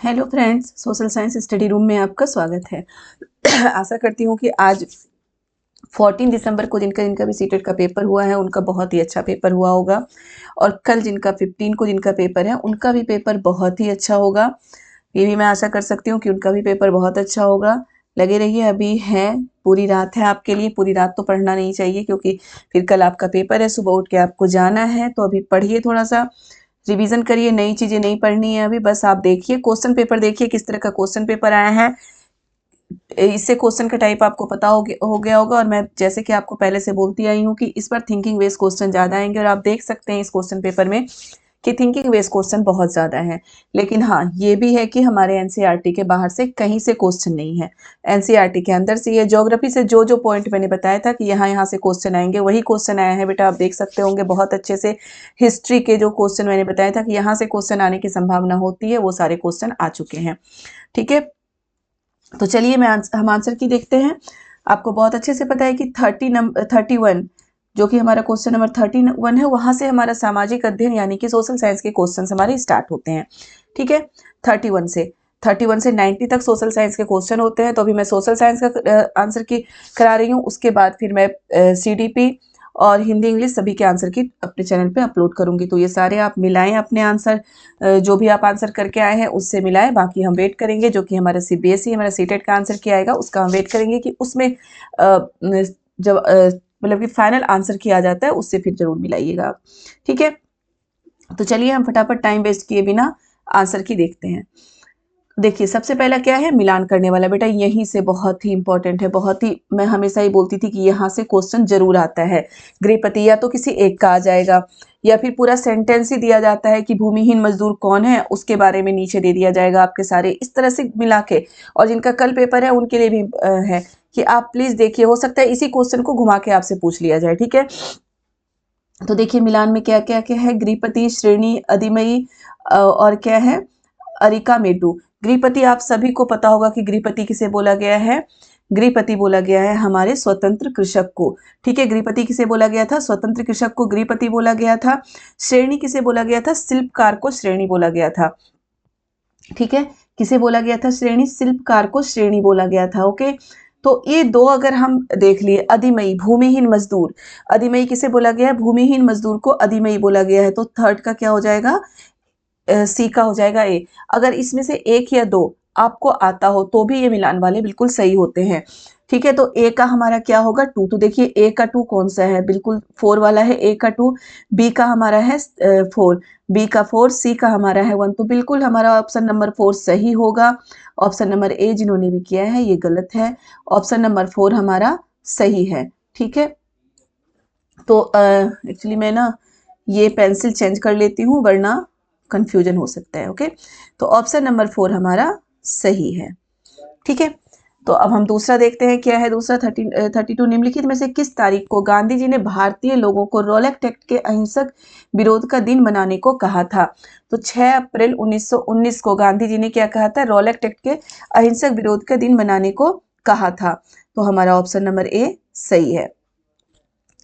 Hello friends, social science study room में आपका स्वागत है। आशा करती हूँ कि आज 14 दिसंबर को जिनका जिनका भी सीटेट का पेपर हुआ है उनका बहुत ही अच्छा पेपर हुआ होगा, और कल जिनका 15 को जिनका पेपर है उनका भी पेपर बहुत ही अच्छा होगा। ये भी मैं आशा कर सकती हूँ कि उनका भी पेपर बहुत अच्छा होगा। लगे रहिए, अभी है, पूरी रात है आपके लिए। पूरी रात तो पढ़ना नहीं चाहिए क्योंकि फिर कल आपका पेपर है, सुबह उठ के आपको जाना है। तो अभी पढ़िए, थोड़ा सा रिवीजन करिए, नई चीजें नहीं पढ़नी है अभी। बस आप देखिए क्वेश्चन पेपर, देखिए किस तरह का क्वेश्चन पेपर आया है। इससे क्वेश्चन का टाइप आपको पता हो गया होगा। और मैं जैसे कि आपको पहले से बोलती आई हूँ कि इस बार थिंकिंग बेस्ड क्वेश्चन ज्यादा आएंगे, और आप देख सकते हैं इस क्वेश्चन पेपर में कि थिंकिंग बेस्ड क्वेश्चन बहुत ज्यादा है। लेकिन हाँ, ये भी है कि हमारे एनसीईआरटी के बाहर से कहीं से क्वेश्चन नहीं है, एनसीईआरटी के अंदर से। ये ज्योग्राफी से जो जो पॉइंट मैंने बताया था कि यहाँ से क्वेश्चन आएंगे, वही क्वेश्चन आया है बेटा। आप देख सकते होंगे बहुत अच्छे से। हिस्ट्री के जो क्वेश्चन मैंने बताया था कि यहाँ से क्वेश्चन आने की संभावना होती है, वो सारे क्वेश्चन आ चुके हैं। ठीक है, तो चलिए हम आंसर की देखते हैं। आपको बहुत अच्छे से पता है कि 31 जो कि हमारा क्वेश्चन नंबर 31 है, वहां से हमारा सामाजिक अध्ययन यानी कि सोशल साइंस के क्वेश्चन हमारे स्टार्ट होते हैं। ठीक है, 31 से 90 तक सोशल साइंस के क्वेश्चन होते हैं। तो अभी मैं सोशल साइंस का आंसर की करा रही हूँ, उसके बाद फिर मैं सीडीपी और हिंदी इंग्लिश सभी के आंसर की अपने चैनल पे अपलोड करूंगी। तो ये सारे आप मिलाएं अपने आंसर, जो भी आप आंसर करके आए हैं उससे मिलाएं। बाकी हम वेट करेंगे, जो कि हमारा सीबीएसई हमारा सीटेट का आंसर किया आएगा उसका हम वेट करेंगे कि उसमें जब मतलब कि फाइनल आंसर किया जाता है उससे फिर जरूर मिलाइएगा आप। ठीक है, तो चलिए हम फटाफट टाइम वेस्ट किए बिना आंसर की देखते हैं। देखिए सबसे पहला क्या है, मिलान करने वाला। बेटा यहीं से बहुत ही इंपॉर्टेंट है, बहुत ही, मैं हमेशा ही बोलती थी कि यहाँ से क्वेश्चन जरूर आता है। गृहपति या तो किसी एक का आ जाएगा, या फिर पूरा सेंटेंस ही दिया जाता है कि भूमिहीन मजदूर कौन है उसके बारे में नीचे दे दिया जाएगा आपके सारे, इस तरह से मिला के। और जिनका कल पेपर है उनके लिए भी है कि आप प्लीज देखिए, हो सकता है इसी क्वेश्चन को घुमा के आपसे पूछ लिया जाए। ठीक है, तो देखिए मिलान में क्या क्या क्या है। गृहपति, श्रेणी, अधिमयी और क्या है, अरिका मेटू। गृहपति आप सभी को पता होगा कि गृहपति किसे बोला गया है। गृहपति बोला गया है हमारे स्वतंत्र कृषक को। ठीक है, गृहपति किसे बोला गया था, स्वतंत्र कृषक को गृहपति बोला गया था। श्रेणी किसे बोला गया था, शिल्पकार को श्रेणी बोला गया था। ठीक है, किसे बोला गया था श्रेणी, शिल्पकार को श्रेणी बोला गया था। ओके, तो ये दो अगर हम देख लिए। अधिमयी, भूमिहीन मजदूर, अधिमयी किसे बोला गया है, भूमिहीन मजदूर को अधिमयी बोला गया है। तो थर्ड का क्या हो जाएगा, सी का हो जाएगा ए। अगर इसमें से एक या दो आपको आता हो तो भी ये मिलान वाले बिल्कुल सही होते हैं। ठीक है, तो ए का हमारा क्या होगा, 2। तो देखिए ए का 2 कौन सा है, बिल्कुल 4 वाला है ए का 2। बी का हमारा है 4, बी का 4, सी का हमारा है 1। तो बिल्कुल हमारा ऑप्शन नंबर 4 सही होगा। ऑप्शन नंबर ए जिन्होंने भी किया है ये गलत है, ऑप्शन नंबर 4 हमारा सही है। ठीक है, तो एक्चुअली मैं ना ये पेंसिल चेंज कर लेती हूँ वरना कंफ्यूजन हो सकता है। ओके, तो ऑप्शन नंबर 4 हमारा सही है। ठीक है, तो अब हम दूसरा देखते हैं क्या है। दूसरा 32, निम्नलिखित में से किस तारीख को गांधी जी ने भारतीय लोगों को रॉलेट एक्ट के अहिंसक विरोध का दिन मनाने को कहा था। तो 6 अप्रैल 1919 को गांधी जी ने क्या कहा था, रॉलेट एक्ट के अहिंसक विरोध का दिन मनाने को कहा था। तो हमारा ऑप्शन नंबर ए सही है।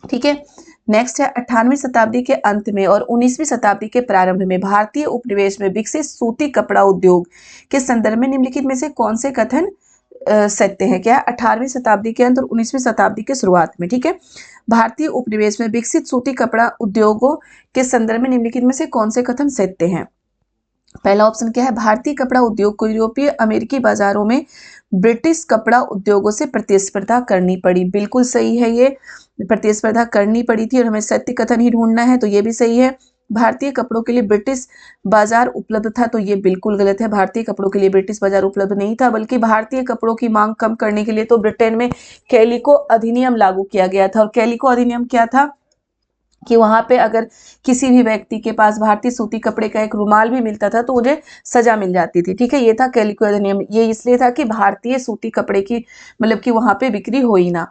ठीक है, नेक्स्ट है 18वीं शताब्दी के अंत में और 19वीं शताब्दी के प्रारंभ में भारतीय उपनिवेश में विकसित सूती कपड़ा उद्योग के संदर्भ में निम्नलिखित में से कौन से कथन सत्य है। क्या, 18वीं शताब्दी के अंत और 19वीं शताब्दी के शुरुआत में। ठीक है, भारतीय उपनिवेश में विकसित सूती कपड़ा उद्योगों के संदर्भ में निम्नलिखित में से कौन से कथन सत्य हैं। पहला ऑप्शन क्या है, भारतीय कपड़ा उद्योग को यूरोपीय अमेरिकी बाजारों में ब्रिटिश कपड़ा उद्योगों से प्रतिस्पर्धा करनी पड़ी। बिल्कुल सही है, ये प्रतिस्पर्धा करनी पड़ी थी और हमें सत्य कथन ही ढूंढना है, तो ये भी सही है। भारतीय कपड़ों के लिए ब्रिटिश बाजार उपलब्ध था, तो ये बिल्कुल गलत है। भारतीय कपड़ों के लिए ब्रिटिश बाजार उपलब्ध नहीं था, बल्कि भारतीय कपड़ों की मांग कम करने के लिए तो ब्रिटेन में कैलिको अधिनियम लागू किया गया था। और कैलिको अधिनियम क्या था कि वहां पे अगर किसी भी व्यक्ति के पास भारतीय सूती कपड़े का एक रुमाल भी मिलता था तो उन्हें सजा मिल जाती थी। ठीक है, ये था कैलिको अधिनियम। ये इसलिए था कि भारतीय सूती कपड़े की मतलब कि वहां पे बिक्री हो ही ना।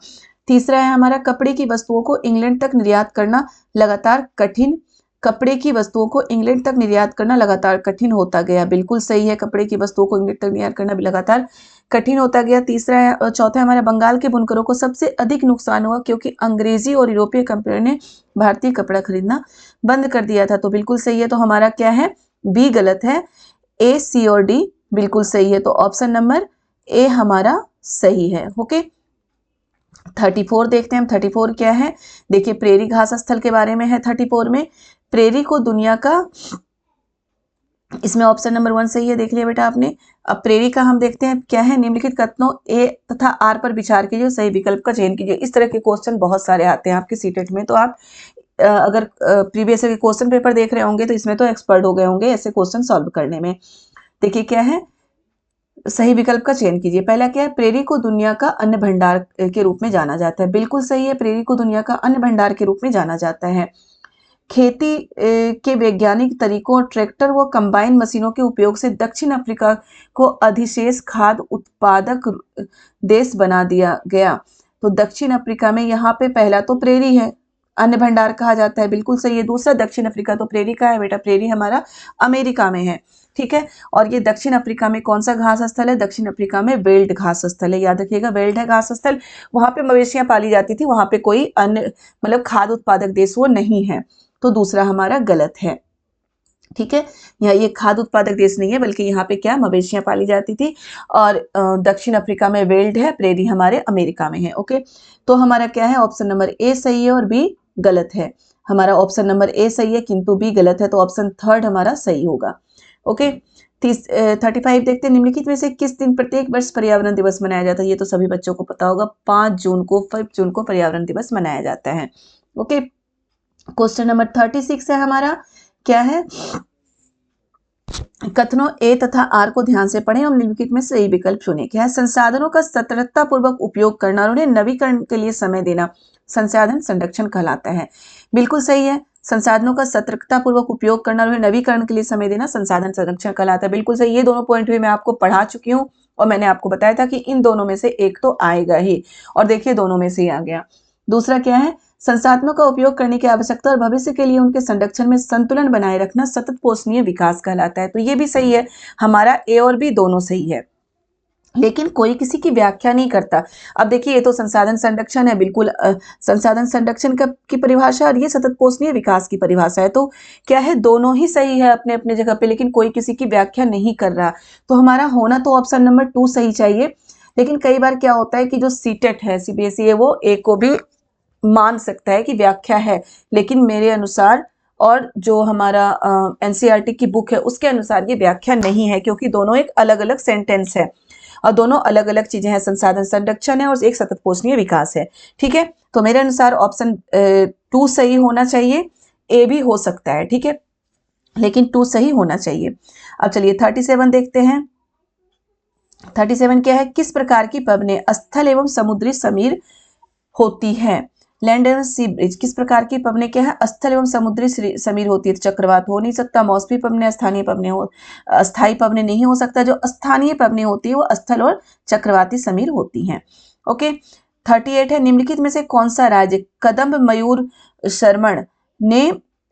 तीसरा है हमारा, कपड़े की वस्तुओं को इंग्लैंड तक निर्यात करना लगातार कठिन, कपड़े की वस्तुओं को इंग्लैंड तक निर्यात करना लगातार कठिन होता गया। बिल्कुल सही है, कपड़े की वस्तुओं को इंग्लैंड तक निर्यात करना भी लगातार कठिन होता गया। तीसरा है, चौथा है हमारा, बंगाल के बुनकरों को सबसे अधिक नुकसान हुआ क्योंकि अंग्रेजी और यूरोपीय कंपनियों ने भारतीय कपड़ा खरीदना बंद कर दिया था। तो बिल्कुल सही है, तो हमारा क्या है, बी गलत है, ए, सी और डी बिल्कुल सही है, तो ऑप्शन नंबर ए हमारा सही है। ओके, 34 देखते हैं हम। 34 क्या है, देखिए प्रेरी घास स्थल के बारे में है। 34 में प्रेरी को दुनिया का, इसमें ऑप्शन नंबर 1 सही है, देख लिया बेटा आपने। अब प्रेरी का हम देखते हैं क्या है, निम्नलिखित कथनों ए तथा आर पर विचार कीजिए, सही विकल्प का चयन कीजिए। इस तरह के क्वेश्चन बहुत सारे आते हैं आपके सीटेट में, तो आप अगर प्रीवियस ईयर के क्वेश्चन पेपर देख रहे होंगे तो इसमें तो एक्सपर्ट हो गए होंगे ऐसे क्वेश्चन सॉल्व करने में। देखिए क्या है, सही विकल्प का चयन कीजिए। पहला क्या है, प्रेरी को दुनिया का अन्न भंडार के रूप में जाना जाता है। बिल्कुल सही है, प्रेरी को दुनिया का अन्न भंडार के रूप में जाना जाता है। खेती के वैज्ञानिक तरीकों और ट्रैक्टर व कंबाइन मशीनों के उपयोग से दक्षिण अफ्रीका को अधिशेष खाद्य उत्पादक देश बना दिया गया। तो दक्षिण अफ्रीका में यहाँ पे पहला तो प्रेरी है, अन्न भंडार कहा जाता है, बिल्कुल सही है। दूसरा दक्षिण अफ्रीका, तो प्रेरी का है बेटा, प्रेरी हमारा अमेरिका में है, ठीक है। और ये दक्षिण अफ्रीका में कौन सा घास स्थल है, दक्षिण अफ्रीका में वेल्ड घास स्थल है, याद रखिएगा वेल्ड है घास स्थल। वहां पे मवेशियां पाली जाती थी, वहां पे कोई अन्य मतलब खाद्य उत्पादक देश वो नहीं है, तो दूसरा हमारा गलत है, ठीक है। यहाँ ये खाद्य उत्पादक देश नहीं है, बल्कि यहाँ पे क्या मवेशियां पाली जाती थी। और दक्षिण अफ्रीका में वेल्ड है, प्रेरी हमारे अमेरिका में है। ओके, तो हमारा क्या है, ऑप्शन नंबर ए सही है और बी गलत है। हमारा ऑप्शन नंबर ए सही है किंतु बी गलत है, तो ऑप्शन थर्ड हमारा सही होगा। ओके, 35 देखते हैं, निम्नलिखित में से किस दिन प्रत्येक वर्ष पर्यावरण दिवस मनाया जाता है। ये तो सभी बच्चों को पता होगा, 5 जून को पर्यावरण दिवस मनाया जाता है। ओके, क्वेश्चन नंबर 36 है हमारा, क्या है, कथनों ए तथा आर को ध्यान से पढ़ें और निम्नलिखित में सही विकल्प चुनें। क्या है, संसाधनों का सतर्कता पूर्वक उपयोग करना और उन्हें नवीकरण के लिए समय देना संसाधन संरक्षण कहलाता है। बिल्कुल सही है, संसाधनों का सतर्कता पूर्वक उपयोग करना और उन्हें नवीकरण के लिए समय देना संसाधन संरक्षण कहलाता है। बिल्कुल सही, ये दोनों पॉइंट भी मैं आपको पढ़ा चुकी हूँ और मैंने आपको बताया था कि इन दोनों में से एक तो आएगा ही, और देखिए दोनों में से ही आ गया। दूसरा क्या है, संसाधनों का उपयोग करने की आवश्यकता और भविष्य के लिए उनके संरक्षण में संतुलन बनाए रखना सतत पोषणीय विकास कहलाता है। तो ये भी सही है, हमारा ए और बी दोनों सही है, लेकिन कोई किसी की व्याख्या नहीं करता। अब देखिए ये तो संसाधन संरक्षण है, बिल्कुल संसाधन संरक्षण की परिभाषा, और ये सतत पोषणीय विकास की परिभाषा है। तो क्या है, दोनों ही सही है अपने अपने जगह पे, लेकिन कोई किसी की व्याख्या नहीं कर रहा। तो हमारा होना तो ऑप्शन नंबर 2 सही चाहिए। लेकिन कई बार क्या होता है कि जो सीटेट है, सीबीएसई है, वो ए को भी मान सकता है कि व्याख्या है, लेकिन मेरे अनुसार और जो हमारा एनसीईआरटी की बुक है उसके अनुसार ये व्याख्या नहीं है, क्योंकि दोनों एक अलग अलग सेंटेंस है और दोनों अलग अलग चीजें हैं, संसाधन संरक्षण है और एक सतत पोषणीय विकास है, ठीक है। तो मेरे अनुसार ऑप्शन 2 सही होना चाहिए, ए भी हो सकता है, ठीक है, लेकिन 2 सही होना चाहिए। अब चलिए 37 देखते हैं। 37 क्या है, किस प्रकार की पवनें स्थल एवं समुद्री समीर होती है। लैंड एवं सी ब्रिज, किस प्रकार की पवनें क्या है, स्थल एवं समुद्री समीर होती है। तो चक्रवात हो नहीं सकता, मौसमी पवनें, स्थानीय पवनें हो, अस्थायी पवनें नहीं हो सकता। जो स्थानीय पवनें होती है वो स्थल और चक्रवाती समीर होती हैं। ओके, 38 है, निम्नलिखित में से कौन सा राज्य कदम्ब मयूर शर्मण ने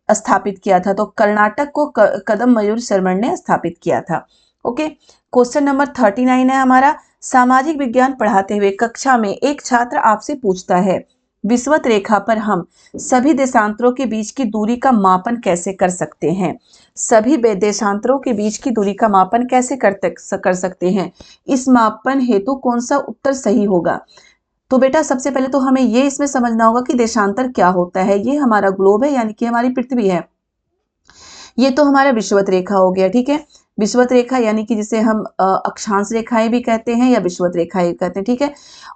स्थापित किया था। तो कर्नाटक को कदम्ब मयूर शर्मण ने स्थापित किया था। ओके, क्वेश्चन नंबर 39 है हमारा, सामाजिक विज्ञान पढ़ाते हुए कक्षा में एक छात्र आपसे पूछता है, विषुवत रेखा पर हम सभी देशांतरों के बीच की दूरी का मापन कैसे कर सकते हैं। सभी देशांतरों के बीच की दूरी का मापन कैसे कर सकते हैं, इस मापन हेतु कौन सा उत्तर सही होगा। तो बेटा सबसे पहले तो हमें ये इसमें समझना होगा कि देशांतर क्या होता है। ये हमारा ग्लोब है, यानी कि हमारी पृथ्वी है। ये तो हमारा विषुवत रेखा हो गया, ठीक है। विषुवत रेखा यानी कि जिसे हम अक्षांश रेखाएं भी कहते हैं या विषुवत रेखाएं कहते हैं, ठीक है।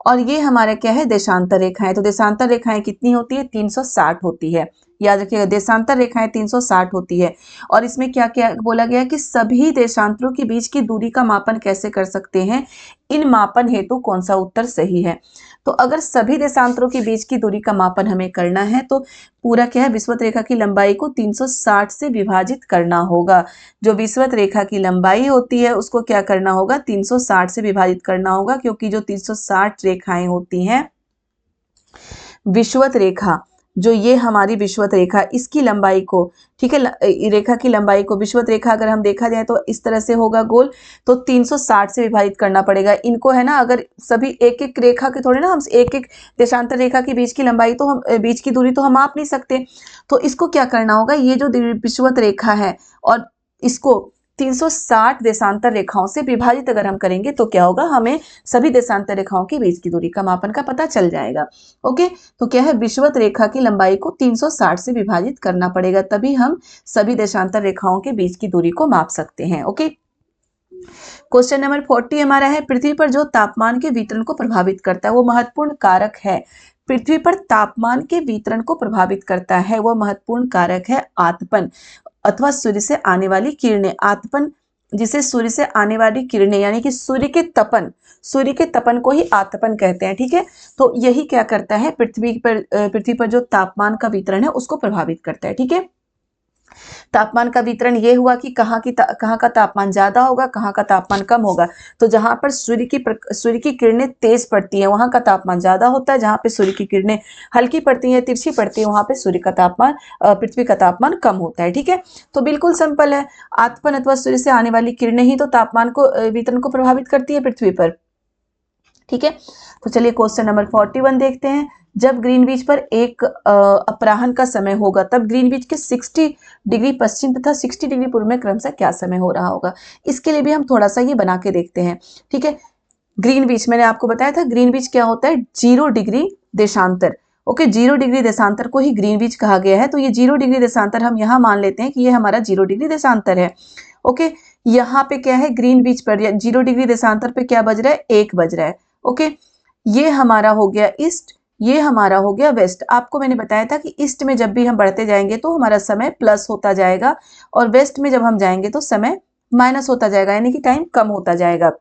और ये हमारा क्या है, देशांतर रेखाएं। तो देशांतर रेखाएं कितनी होती है, 360 होती है, याद रखिएगा, देशांतर रेखाएं 360 होती है। और इसमें क्या क्या बोला गया कि सभी देशांतरों के बीच की दूरी का मापन कैसे कर सकते हैं, इन मापन हेतु कौन सा उत्तर सही है। तो अगर सभी देशांतरों के बीच की दूरी का मापन हमें करना है तो पूरा क्या है, विषुवत रेखा की लंबाई को 360 से विभाजित करना होगा। जो विषुवत रेखा की लंबाई होती है उसको क्या करना होगा, 360 से विभाजित करना होगा, क्योंकि जो 360 रेखाएं होती हैं, विषुवत रेखा, जो ये हमारी विषुवत रेखा, इसकी लंबाई को, ठीक है, रेखा की लंबाई को, विषुवत रेखा अगर हम देखा जाए तो इस तरह से होगा गोल, तो 360 से विभाजित करना पड़ेगा इनको, है ना। अगर सभी एक एक रेखा के थोड़े ना हम एक एक देशांतर रेखा के बीच की लंबाई तो हम बीच की दूरी तो हम माप नहीं सकते। तो इसको क्या करना होगा, ये जो विषुवत रेखा है और इसको 360 देशांतर रेखाओं से विभाजित अगर हम करेंगे तो क्या होगा, हमें सभी देशांतर रेखाओं के बीच की दूरी का मापन का पता चल जाएगा। ओके, तो क्या है, विषुवत रेखा की लंबाई को 360 से विभाजित करना पड़ेगा, तभी हम सभी देशांतर रेखाओं के बीच की दूरी को माप सकते हैं। ओके, क्वेश्चन नंबर 40 हमारा है, पृथ्वी पर जो तापमान के वितरण को प्रभावित करता है वो महत्वपूर्ण कारक है। पृथ्वी पर तापमान के वितरण को प्रभावित करता है वह महत्वपूर्ण कारक है आतपन अथवा सूर्य से आने वाली किरणें। आतपन, जिसे सूर्य से आने वाली किरणें यानी कि सूर्य के तपन को ही आतपन कहते हैं। ठीक है, तो यही क्या करता है, पृथ्वी पर जो तापमान का वितरण है उसको प्रभावित करता है। ठीक है, तापमान का वितरण ये हुआ कि कहाँ का तापमान ज्यादा होगा, कहाँ का तापमान कम होगा। तो जहां पर सूर्य की किरणें तेज पड़ती हैं वहां का तापमान ज्यादा होता है, जहां पे सूर्य की किरणें हल्की पड़ती हैं, तिरछी पड़ती है, वहां पे पृथ्वी का तापमान कम होता है। ठीक है, तो बिल्कुल सिंपल है, आतपन अथवा सूर्य से आने वाली किरणें ही तो तापमान को वितरण को प्रभावित करती है पृथ्वी पर। ठीक है, तो चलिए क्वेश्चन नंबर 41 देखते हैं। जब ग्रीनविच पर एक अपराह्न का समय होगा तब ग्रीनविच के 60 डिग्री पश्चिम तथा 60 डिग्री पूर्व में क्रमशः क्या समय हो रहा होगा। इसके लिए भी हम थोड़ा सा ये बना के देखते हैं। ठीक है, ग्रीनविच मैंने आपको बताया था, ग्रीनविच क्या होता है, 0 डिग्री देशांतर। ओके, 0 डिग्री देशांतर को ही ग्रीनविच कहा गया है। तो ये 0 डिग्री देशांतर हम यहाँ मान लेते हैं कि ये हमारा 0 डिग्री देशांतर है। ओके, यहाँ पे क्या है, ग्रीनविच पर 0 डिग्री देशांतर पे क्या बज रहा है, 1 बज रहा है। ओके, ये हमारा हो गया ईस्ट, ये हमारा हो गया वेस्ट। आपको मैंने बताया था कि ईस्ट में जब भी हम बढ़ते जाएंगे तो हमारा समय प्लस होता जाएगा और वेस्ट में जब हम जाएंगे तो समय माइनस होता जाएगा, यानी कि टाइम कम होता जाएगा।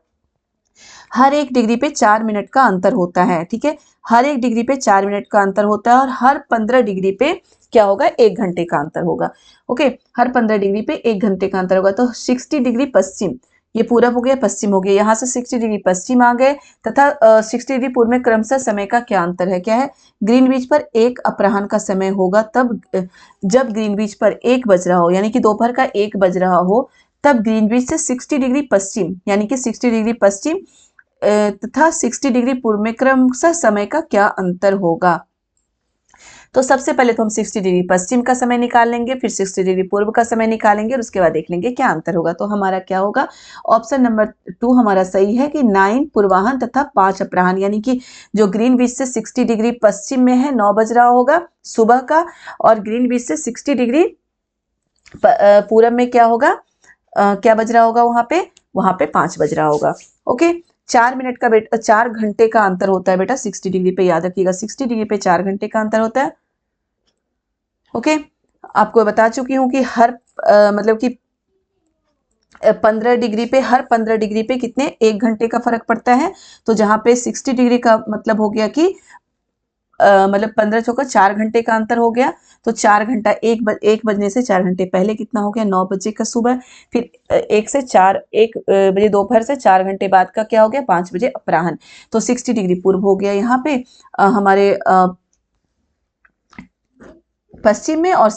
हर 1 डिग्री पे 4 मिनट का अंतर होता है। ठीक है, हर 1 डिग्री पे 4 मिनट का अंतर होता है और हर 15 डिग्री पे क्या होगा, 1 घंटे का अंतर होगा। ओके, हर 15 डिग्री पे 1 घंटे का अंतर होगा। तो 60 डिग्री पश्चिम, ये पूरब हो गया, पश्चिम हो गया, यहाँ से 60 डिग्री पश्चिम आ गए तथा 60 डिग्री पूर्व में क्रमशः समय का क्या अंतर है, क्या है, ग्रीनविच पर एक अपराह्न का समय होगा तब जब ग्रीनविच पर 1 बज रहा हो यानी कि दोपहर का 1 बज रहा हो तब ग्रीनविच से 60 डिग्री पश्चिम यानी कि 60 डिग्री पश्चिम तथा 60 डिग्री पूर्व में क्रमशः समय का क्या अंतर होगा। तो सबसे पहले तो हम 60 डिग्री पश्चिम का समय निकाल लेंगे, फिर 60 डिग्री पूर्व का समय निकालेंगे और उसके बाद देख लेंगे क्या अंतर होगा। तो हमारा क्या होगा, ऑप्शन नंबर 2 हमारा सही है कि 9 पूर्वाह्न तथा 5 अपराह्न, यानी कि जो ग्रीनविच से 60 डिग्री पश्चिम में है 9 बज रहा होगा सुबह का, और ग्रीनविच से 60 डिग्री पूरब में क्या होगा, क्या बज रहा होगा, वहां पे 5 बज रहा होगा। ओके, 4 मिनट का 4 घंटे का अंतर होता है बेटा 60 डिग्री पे, याद रखिएगा 60 डिग्री पे 4 घंटे का अंतर होता है। ओके, आपको बता चुकी हूं कि हर मतलब कि 15 डिग्री पे, हर 15 डिग्री पे कितने 1 घंटे का फर्क पड़ता है। तो जहां पे 60 डिग्री का मतलब हो गया कि मतलब 15 चौका 4 घंटे का अंतर हो गया। तो 4 घंटा 1 बजने से 4 घंटे पहले कितना हो गया, 9 बजे का सुबह, फिर 1 बजे दोपहर से 4 घंटे बाद का क्या हो गया, 5 बजे अपराह्न। तो 60 डिग्री पूर्व हो गया यहाँ पे हमारे पश्चिम में, और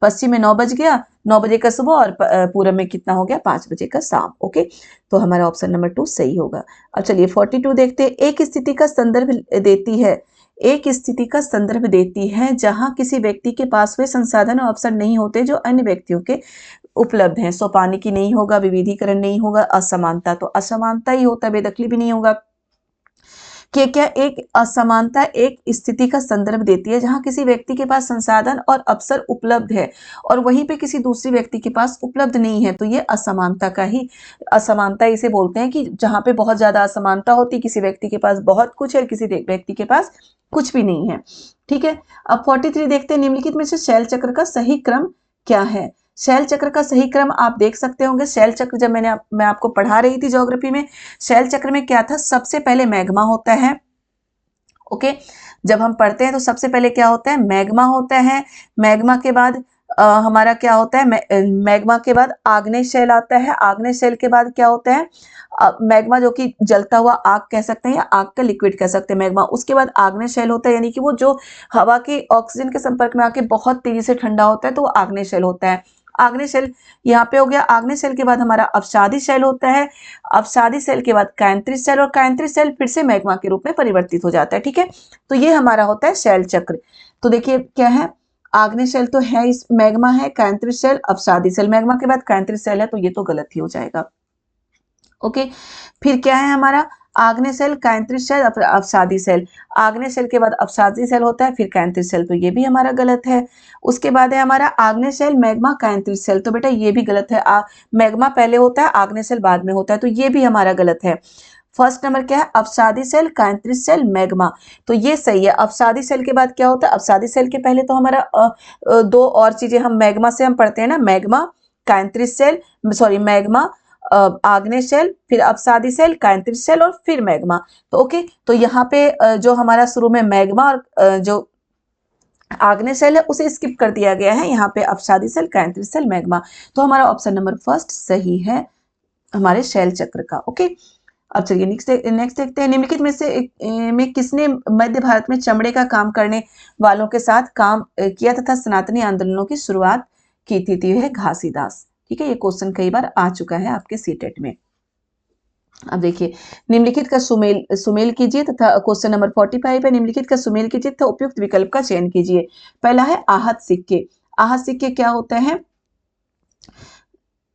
पश्चिम में 9 बज गया, 9 बजे का सुबह, और पूरब में कितना हो गया, 5 बजे का शाम। ओके, तो हमारा ऑप्शन नंबर 2 सही होगा। अब चलिए 42 देखते हैं। एक स्थिति का संदर्भ देती है जहां किसी व्यक्ति के पास वे संसाधन और अवसर नहीं होते जो अन्य व्यक्तियों के उपलब्ध हैं। सोपानी की नहीं होगा, विविधीकरण नहीं होगा, असमानता, तो असमानता ही होता है, बेदखली भी नहीं होगा। कि क्या एक असमानता एक स्थिति का संदर्भ देती है जहां किसी व्यक्ति के पास संसाधन और अवसर उपलब्ध है और वहीं पे किसी दूसरे व्यक्ति के पास उपलब्ध नहीं है, तो ये असमानता इसे बोलते हैं कि जहां पे बहुत ज्यादा असमानता होती, किसी व्यक्ति के पास बहुत कुछ है, किसी व्यक्ति के पास कुछ भी नहीं है। ठीक है, अब 43 देखते हैं। निम्नलिखित में से शैल चक्र का सही क्रम क्या है। शैल चक्र का सही क्रम आप देख सकते होंगे। शैल चक्र जब मैं आपको पढ़ा रही थी ज्योग्राफी में, शैल चक्र में क्या था, सबसे पहले मैग्मा होता है। ओके, जब हम पढ़ते हैं तो सबसे पहले क्या होता है, मैग्मा होता है। मैग्मा के बाद हमारा क्या होता है, मैग्मा के बाद आग्नेय शैल आता है। आग्नेय शैल के बाद क्या होता है, मैग्मा जो कि जलता हुआ आग कह सकते हैं या आग का लिक्विड कह सकते हैं मैग्मा। उसके बाद आग्नेय शैल होता है, यानी कि वो जो हवा के ऑक्सीजन के संपर्क में आके बहुत तेजी से ठंडा होता है, तो वो आग्नेय शैल होता है। आग्नेय शैल यहाँ पे हो गया। आग्नेय शैल के बाद हमारा अवसादी शैल होता है। अवसादी शैल के बाद कायंत्रित शैल, और कायंत्रित शैल फिर से मैग्मा के रूप में परिवर्तित हो जाता है। ठीक है, तो ये हमारा होता है शैल चक्र। तो देखिए क्या है, आग्नेय शेल तो है, इस मैग्मा है, कैंथ्री शेल, अपसादी शेल, मैग्मा के बाद कैंथ्री शेल है, तो ये तो गलत ही हो जाएगा। ओके, फिर क्या है हमारा, आग्नेय शेल, कैंथ्री शेल, अपसादी शेल, आग्नेय शेल के बाद अपसादी शेल होता है, फिर कैंथ्री शेल, तो ये भी हमारा गलत है। उसके बाद है हमारा आग्नेय शेल, मैग्मा, कैंथ्री शेल, तो बेटा ये भी गलत है। मैग्मा पहले होता है, आग्नेय शेल बाद में होता है, तो ये भी हमारा गलत है। फर्स्ट नंबर क्या है, अपसादी सेल, कैंथ्री सेल, मैग्मा, तो ये सही है। अपसादी सेल के बाद क्या होता है, अपसादी सेल के पहले तो हमारा दो और चीजें हम मैग्मा से हम पढ़ते हैं ना, मैग्मा, कैंथ्री सेल, सॉरी मैग्मा, आग्नेय सेल, फिर अपसादी सेल, कैंथ्री सेल और फिर मैग्मा। तो ओके, तो यहाँ पे जो हमारा शुरू में मैग्मा और जो आग्नेय सेल है उसे स्किप कर दिया गया है, यहाँ पे अपसादी सेल, कैंथ्री सेल, मैग्मा, तो हमारा ऑप्शन नंबर फर्स्ट सही है हमारे शैल चक्र का। ओके, अब चलिए नेक्स्ट देखते हैं, निम्नलिखित में से में किसने मध्य भारत में चमड़े का काम करने वालों के साथ काम किया तथा सनातनी आंदोलनों की शुरुआत की थी, तो यह है घासीदास। ठीक है, ये क्वेश्चन कई बार आ चुका है आपके सीटेट में। अब देखिए, निम्नलिखित का सुमेल कीजिए तथा क्वेश्चन नंबर 45 है, निम्नलिखित का सुमेल कीजिए तथा उपयुक्त विकल्प का चयन कीजिए। पहला है आहत सिक्के। आहत सिक्के क्या होते हैं,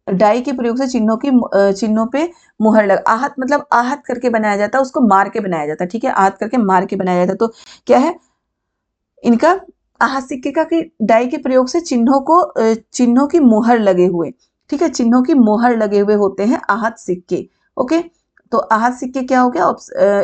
डाई के प्रयोग से चिन्हों पे मुहर लग, आहत मतलब आहत करके बनाया जाता है, उसको मार के बनाया जाता है। ठीक है, आहत करके मार के बनाया जाता है, तो क्या है इनका आहत सिक्के का कि डाई के प्रयोग से चिन्हों की मुहर लगे हुए, ठीक है, चिन्हों की मुहर लगे हुए होते हैं आहत सिक्के। ओके, तो आहत सिक्के क्या हो गया,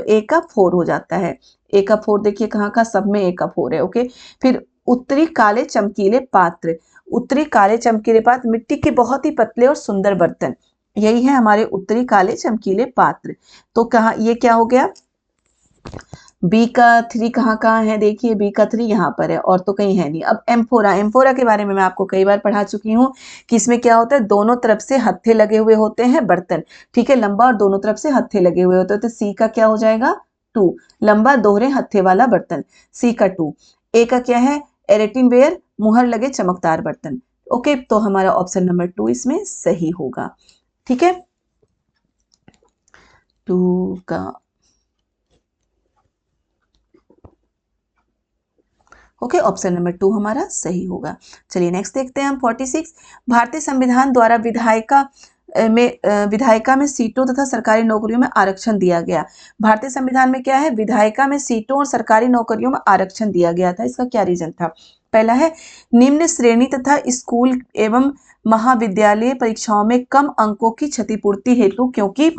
ए का 4 हो जाता है। ए का 4 देखिए कहाँ का, सब में ए का 4 है। ओके, फिर उत्तरी काले चमकीले पात्र, उत्तरी काले चमकीले पात्र, मिट्टी के बहुत ही पतले और सुंदर बर्तन, यही है हमारे उत्तरी काले चमकीले पात्र। तो कहा ये क्या हो गया, बी का 3 कहाँ है, देखिए बी का 3 यहाँ पर है और तो कहीं है नहीं। अब एम्फोरा, एम्फोरा के बारे में मैं आपको कई बार पढ़ा चुकी हूँ कि इसमें क्या होता है, दोनों तरफ से हत्थे लगे हुए होते हैं बर्तन, ठीक है, लंबा और दोनों तरफ से हत्थे लगे हुए होते हैं, तो सी का क्या हो जाएगा 2, लंबा दोहरे हत्थे वाला बर्तन, सी का 2। ए का क्या है, एरेटिन वेयर, मुहर लगे चमकदार बर्तन। ओके, तो हमारा ऑप्शन नंबर 2 इसमें सही होगा। ठीक है, 2 का ओके, ऑप्शन नंबर 2 हमारा सही होगा। चलिए नेक्स्ट देखते हैं हम 46, भारतीय संविधान द्वारा विधायिका में सीटों तथा सरकारी नौकरियों में आरक्षण दिया गया। भारतीय संविधान में क्या है, विधायिका में सीटों और सरकारी नौकरियों में आरक्षण दिया गया था, इसका क्या रीजन था। पहला है, निम्न श्रेणी तथा स्कूल एवं महाविद्यालय परीक्षाओं में कम अंकों की क्षतिपूर्ति हेतु, क्योंकि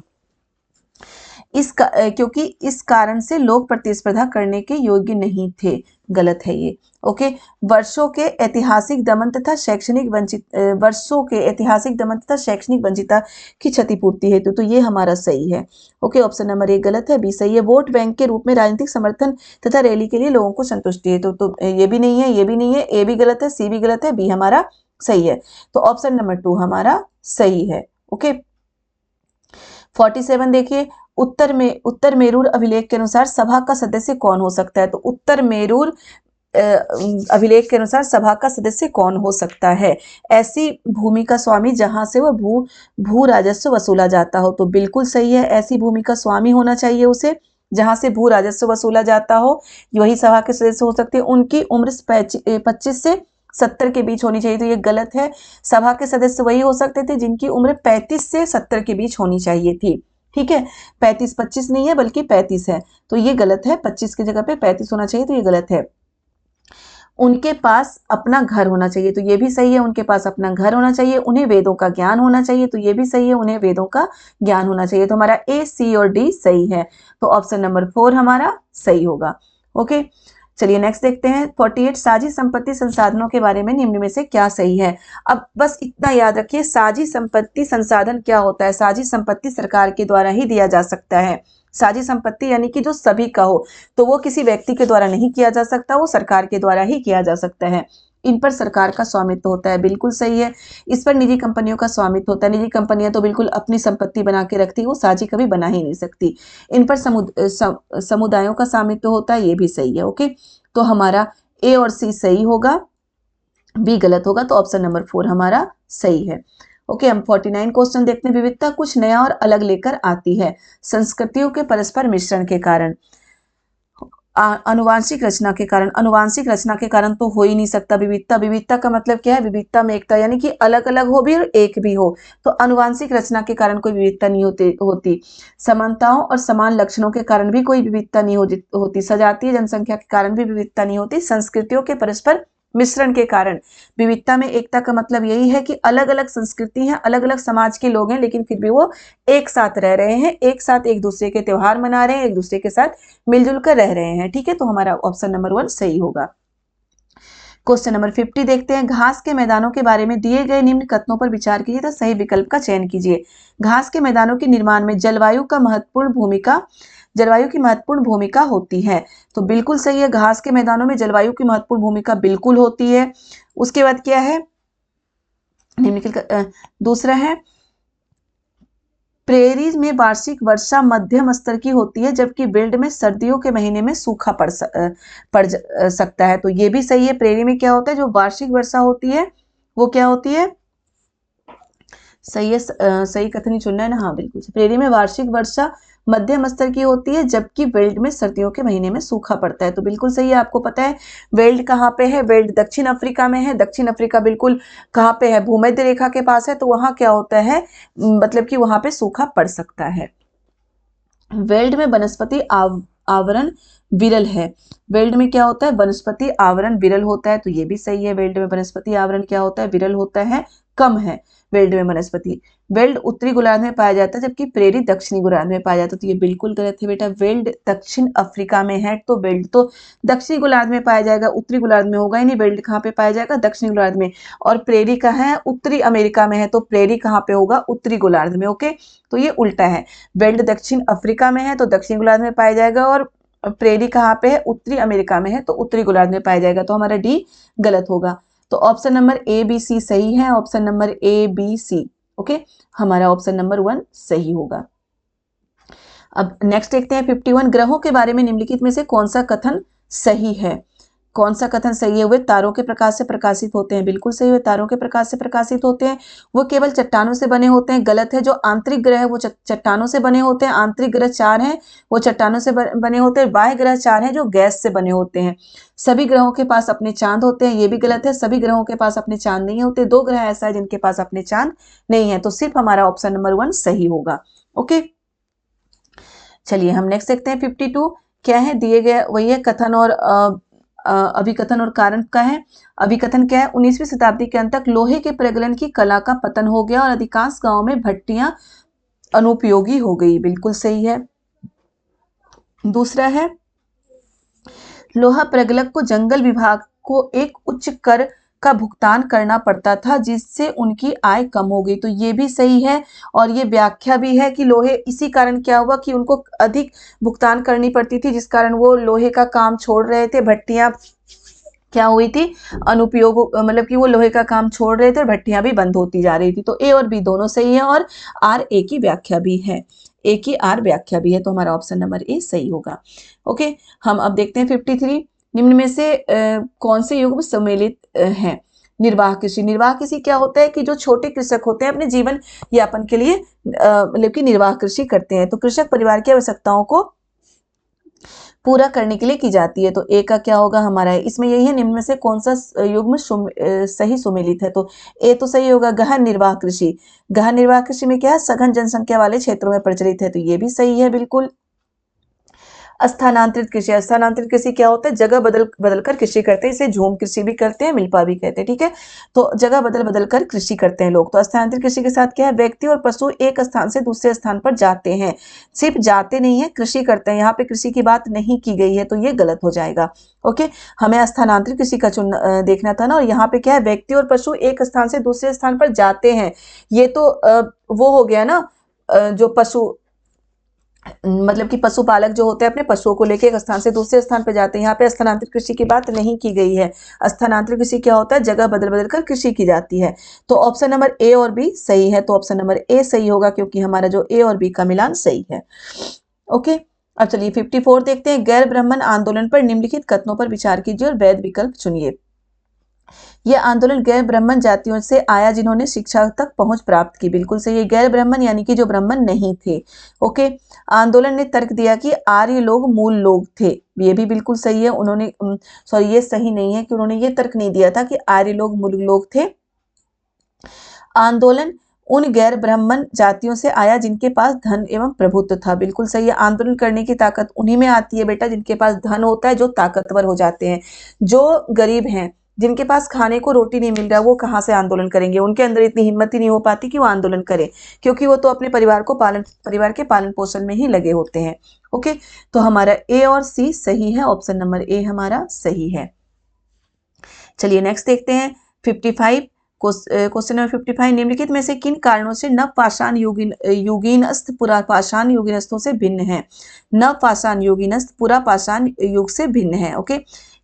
इस कारण से लोग प्रतिस्पर्धा करने के योग्य नहीं थे, गलत है ये। ओके, वर्षों के ऐतिहासिक दमन तथा शैक्षणिक वंचितता की क्षतिपूर्ति हेतु, तो ये हमारा सही है। ओके, ऑप्शन नंबर 1 गलत है, बी सही है। वोट बैंक के रूप में राजनीतिक समर्थन तथा रैली के लिए लोगों को संतुष्टि हेतु, तो ये भी नहीं है, ये भी नहीं है, ए भी गलत है, सी भी गलत है, बी हमारा सही है, तो ऑप्शन नंबर 2 हमारा सही है। ओके, 47 देखिए, उत्तर मेरूर अभिलेख के अनुसार सभा का सदस्य कौन हो सकता है, तो उत्तर मेरूर अभिलेख के अनुसार सभा का सदस्य कौन हो सकता है, ऐसी भूमि का स्वामी जहां से वह भू राजस्व वसूला जाता हो, तो बिल्कुल सही है, ऐसी भूमि का स्वामी होना चाहिए उसे जहां से भू राजस्व वसूला जाता हो, वही सभा के सदस्य हो सकते हैं। उनकी उम्र 25 से 70 के बीच होनी चाहिए, तो ये गलत है। सभा के सदस्य वही हो सकते थे जिनकी उम्र 35 से 70 के बीच होनी चाहिए थी। ठीक है, 35 नहीं है बल्कि 35 है, तो ये गलत है, 25 की जगह पे 35 होना चाहिए, तो ये गलत है। उनके पास अपना घर होना चाहिए, तो ये भी सही है, उनके पास अपना घर होना चाहिए। उन्हें वेदों का ज्ञान होना चाहिए, तो ये भी सही है, उन्हें वेदों का ज्ञान होना चाहिए। तो हमारा ए, सी और डी सही है, तो ऑप्शन नंबर 4 हमारा सही होगा। ओके, चलिए नेक्स्ट देखते हैं 48, साझी संपत्ति संसाधनों के बारे में निम्न में से क्या सही है। अब बस इतना याद रखिए, साझी संपत्ति संसाधन क्या होता है, साझी संपत्ति सरकार के द्वारा ही दिया जा सकता है। साझी संपत्ति यानी कि जो सभी का हो, तो वो किसी व्यक्ति के द्वारा नहीं किया जा सकता, वो सरकार के द्वारा ही किया जा सकता है। इन पर सरकार का स्वामित्व होता है, बिल्कुल सही है। इस पर निजी कंपनियों का स्वामित्व होता है, निजी कंपनियां तो बिल्कुल अपनी संपत्ति बना के रखती है, वो साझी कभी बना ही नहीं सकती। इन पर समुदायों का स्वामित्व होता है, ये भी सही है। ओके, तो हमारा ए और सी सही होगा, बी गलत होगा, तो ऑप्शन नंबर 4 हमारा सही है। ओके, हम 49 क्वेश्चन देखते हैं, विविधता कुछ नया और अलग लेकर आती है संस्कृतियों के परस्पर मिश्रण के कारण। आनुवांशिक रचना के कारण, अनुवांशिक रचना के कारण तो हो ही नहीं सकता। विविधता, विविधता का मतलब क्या है? विविधता में एकता, यानी कि अलग अलग हो भी और एक भी हो, तो अनुवांशिक रचना के कारण कोई विविधता नहीं होती। समानताओं और समान लक्षणों के कारण भी कोई विविधता नहीं होती। सजातीय जनसंख्या के कारण भी विविधता नहीं होती। संस्कृतियों के परस्पर मिश्रण के कारण। विविधता में एकता का मतलब यही है कि अलग अलग संस्कृति हैं, अलग अलग समाज के लोग हैं, लेकिन फिर भी वो एक साथ रह रहे हैं, एक साथ एक दूसरे के त्योहार मना रहे हैं, एक दूसरे के साथ मिलजुल कर रह रहे हैं। ठीक है, तो हमारा ऑप्शन नंबर 1 सही होगा। क्वेश्चन नंबर 50 देखते हैं। घास के मैदानों के बारे में दिए गए निम्न कथनों पर विचार कीजिए तो सही विकल्प का चयन कीजिए। घास के मैदानों के निर्माण में जलवायु की महत्वपूर्ण भूमिका होती है। तो बिल्कुल सही है, घास के मैदानों में जलवायु की महत्वपूर्ण भूमिका बिल्कुल होती है। उसके बाद क्या है? दूसरा है, प्रेरीज में वार्षिक वर्षा मध्यम स्तर की होती है, जबकि विल्ड में सर्दियों के महीने में सूखा पड़ सकता है। तो ये भी सही है। प्रेरी में क्या होता है? जो वार्षिक वर्षा होती है वो क्या होती है? सही है, सही कथन ही चुनना है ना। हाँ बिल्कुल, प्रेरी में वार्षिक वर्षा मध्यम स्तर की होती है, जबकि वेल्ड में सर्दियों के महीने में सूखा पड़ता है। तो बिल्कुल सही है। आपको पता है वेल्ड कहाँ पे है? वेल्ड दक्षिण अफ्रीका में है। दक्षिण अफ्रीका बिल्कुल कहाँ पे है? भूमध्य रेखा के पास है। तो वहां क्या होता है, मतलब कि वहां पे सूखा पड़ सकता है। वेल्ड में वनस्पति आवरण विरल है। वेल्ड में क्या होता है? वनस्पति आवरण विरल होता है। तो ये भी सही है। वेल्ड में वनस्पति आवरण क्या होता है? विरल होता है, कम है वेल्ड में वनस्पति। वेल्ड उत्तरी गोलार्ध में पाया जाता है, जबकि प्रेरी दक्षिणी गोलार्ध में पाया जाता है। तो ये बिल्कुल गलत है बेटा। वेल्ड दक्षिण अफ्रीका में है, तो वेल्ड तो दक्षिणी गोलार्ध में पाया जाएगा, उत्तरी गोलार्ध में होगा ही नहीं। वेल्ड कहाँ पे पाया जाएगा? दक्षिणी गोलार्ध में। और प्रेरी कहाँ है? उत्तरी अमेरिका में है, तो प्रेरी कहाँ पे होगा? उत्तरी गोलार्ध में। ओके, तो ये उल्टा है। वेल्ड दक्षिण अफ्रीका में है तो दक्षिणी गोलार्ध में पाया जाएगा, और प्रेरी कहाँ पे है? उत्तरी अमेरिका में है, तो उत्तरी गोलार्ध में पाया जाएगा। तो हमारा डी गलत होगा। तो option number A B C सही है। Option number A B C. Okay, हमारा ऑप्शन नंबर 1 सही होगा। अब नेक्स्ट देखते हैं 51। ग्रहों के बारे में निम्नलिखित में से कौन सा कथन सही है? कौन सा कथन सही है? वे तारों के प्रकाश से प्रकाशित होते हैं। बिल्कुल सही, वे तारों के प्रकाश से प्रकाशित होते हैं। वो केवल चट्टानों से बने होते हैं। गलत है। जो आंतरिक ग्रह है वो चट्टानों से बने होते हैं। आंतरिक ग्रह 4 हैं, वो चट्टानों से बने होते हैं। बाह्य ग्रह 4 हैं जो गैस से बने होते हैं। सभी ग्रहों के पास अपने चांद होते हैं। ये भी गलत है। सभी ग्रहों के पास अपने चांद नहीं होते। 2 ग्रह ऐसा है जिनके पास अपने चांद नहीं है। तो सिर्फ हमारा ऑप्शन नंबर 1 सही होगा। ओके, चलिए हम नेक्स्ट देखते हैं 52। क्या है दिए गए? वही है कथन और अभिकथन और कारण का है। अभिकथन क्या है? 19वीं शताब्दी के अंत तक लोहे के प्रगलन की कला का पतन हो गया और अधिकांश गांवों में भट्टियां अनुपयोगी हो गई। बिल्कुल सही है। दूसरा है, लोहा प्रगलक को जंगल विभाग को एक उच्च कर का भुगतान करना पड़ता था, जिससे उनकी आय कम हो गई। तो ये भी सही है। और ये व्याख्या भी है कि लोहे इसी कारण क्या हुआ कि उनको अधिक भुगतान करनी पड़ती थी, जिस कारण वो लोहे का काम छोड़ रहे थे। भट्टियां क्या हुई थी? अनुपयोग, मतलब कि वो लोहे का काम छोड़ रहे थे और भट्टियां भी बंद होती जा रही थी। तो ए और बी दोनों सही है, और आर ए की व्याख्या भी है। ए की आर व्याख्या भी है। तो हमारा ऑप्शन नंबर ए सही होगा। ओके, हम अब देखते हैं 53। निम्न में से कौन से युग में सम्मिलित है? निर्वाह कृषि। निर्वाह कृषि क्या होता है कि जो छोटे कृषक होते हैं अपने जीवन यापन के लिए मतलब कि निर्वाह कृषि करते हैं। तो कृषक परिवार की आवश्यकताओं को पूरा करने के लिए की जाती है। तो ए का क्या होगा हमारा? इसमें यही है, निम्न में से कौन सा युग्म सही सुमेलित है? तो ए तो सही होगा। गहन निर्वाह कृषि। गहन निर्वाह कृषि में क्या है? सघन जनसंख्या वाले क्षेत्रों में प्रचलित है। तो ये भी सही है बिल्कुल। स्थानांतरित कृषि। स्थानांतरित कृषि क्या होता है? जगह बदल कर कृषि करते हैं। इसे झूम कृषि भी कहते हैं, मिल्पा भी कहते हैं। ठीक है, तो जगह बदल कर कृषि करते हैं लोग। तो स्थानांतरित कृषि के साथ क्या है? व्यक्ति और पशु एक स्थान से दूसरे स्थान पर जाते हैं। सिर्फ जाते नहीं है, कृषि करते हैं। यहाँ पे कृषि की बात नहीं की गई है, तो ये गलत हो जाएगा। ओके, हमें स्थानांतरित कृषि का देखना था ना। और यहाँ पे क्या है? व्यक्ति और पशु एक स्थान से दूसरे स्थान पर जाते हैं। ये तो वो हो गया ना, जो पशु, मतलब कि पशुपालक जो होते हैं अपने पशुओं को लेकर एक स्थान से दूसरे स्थान पर जाते हैं। यहाँ पे स्थानांतरित कृषि की बात नहीं की गई है। स्थानांतरित कृषि क्या होता है? जगह बदल कर कृषि की जाती है। तो ऑप्शन नंबर ए और बी सही है। तो ऑप्शन नंबर ए सही होगा, क्योंकि हमारा जो ए और बी का मिलान सही है। ओके, अब चलिए 54 देखते हैं। गैर ब्राह्मण आंदोलन पर निम्नलिखित कथनों पर विचार कीजिए और वैध विकल्प चुनिए। ये आंदोलन गैर ब्राह्मण जातियों से आया जिन्होंने शिक्षा तक पहुंच प्राप्त की। बिल्कुल सही है, गैर ब्राह्मण यानी कि जो ब्राह्मण नहीं थे। ओके, आंदोलन ने तर्क दिया कि आर्य लोग मूल लोग थे। ये भी बिल्कुल सही है। उन्होंने सॉरी, ये सही नहीं है कि उन्होंने ये तर्क नहीं दिया था कि आर्य लोग मूल लोग थे। आंदोलन उन गैर ब्राह्मण जातियों से आया जिनके पास धन एवं प्रभुत्व था। बिल्कुल सही है, आंदोलन करने की ताकत उन्हीं में आती है बेटा जिनके पास धन होता है, जो ताकतवर हो जाते हैं। जो गरीब हैं, जिनके पास खाने को रोटी नहीं मिल रहा, वो कहाँ से आंदोलन करेंगे? उनके अंदर इतनी हिम्मत ही नहीं हो पाती कि वो आंदोलन करें, क्योंकि वो तो अपने परिवार के पालन पोषण में ही लगे होते हैं। ओके, तो हमारा ए और सी सही है, ऑप्शन नंबर ए हमारा सही है। चलिए नेक्स्ट देखते हैं 55। क्वेश्चन नंबर 55, निम्नलिखित में से किन कारणों से नवपाषाण युगीनस्थ पुरापाषाण युगीनस्थों से भिन्न है? नवपाषाण युगीनस्थ पुरापाषाण युग से भिन्न है। ओके,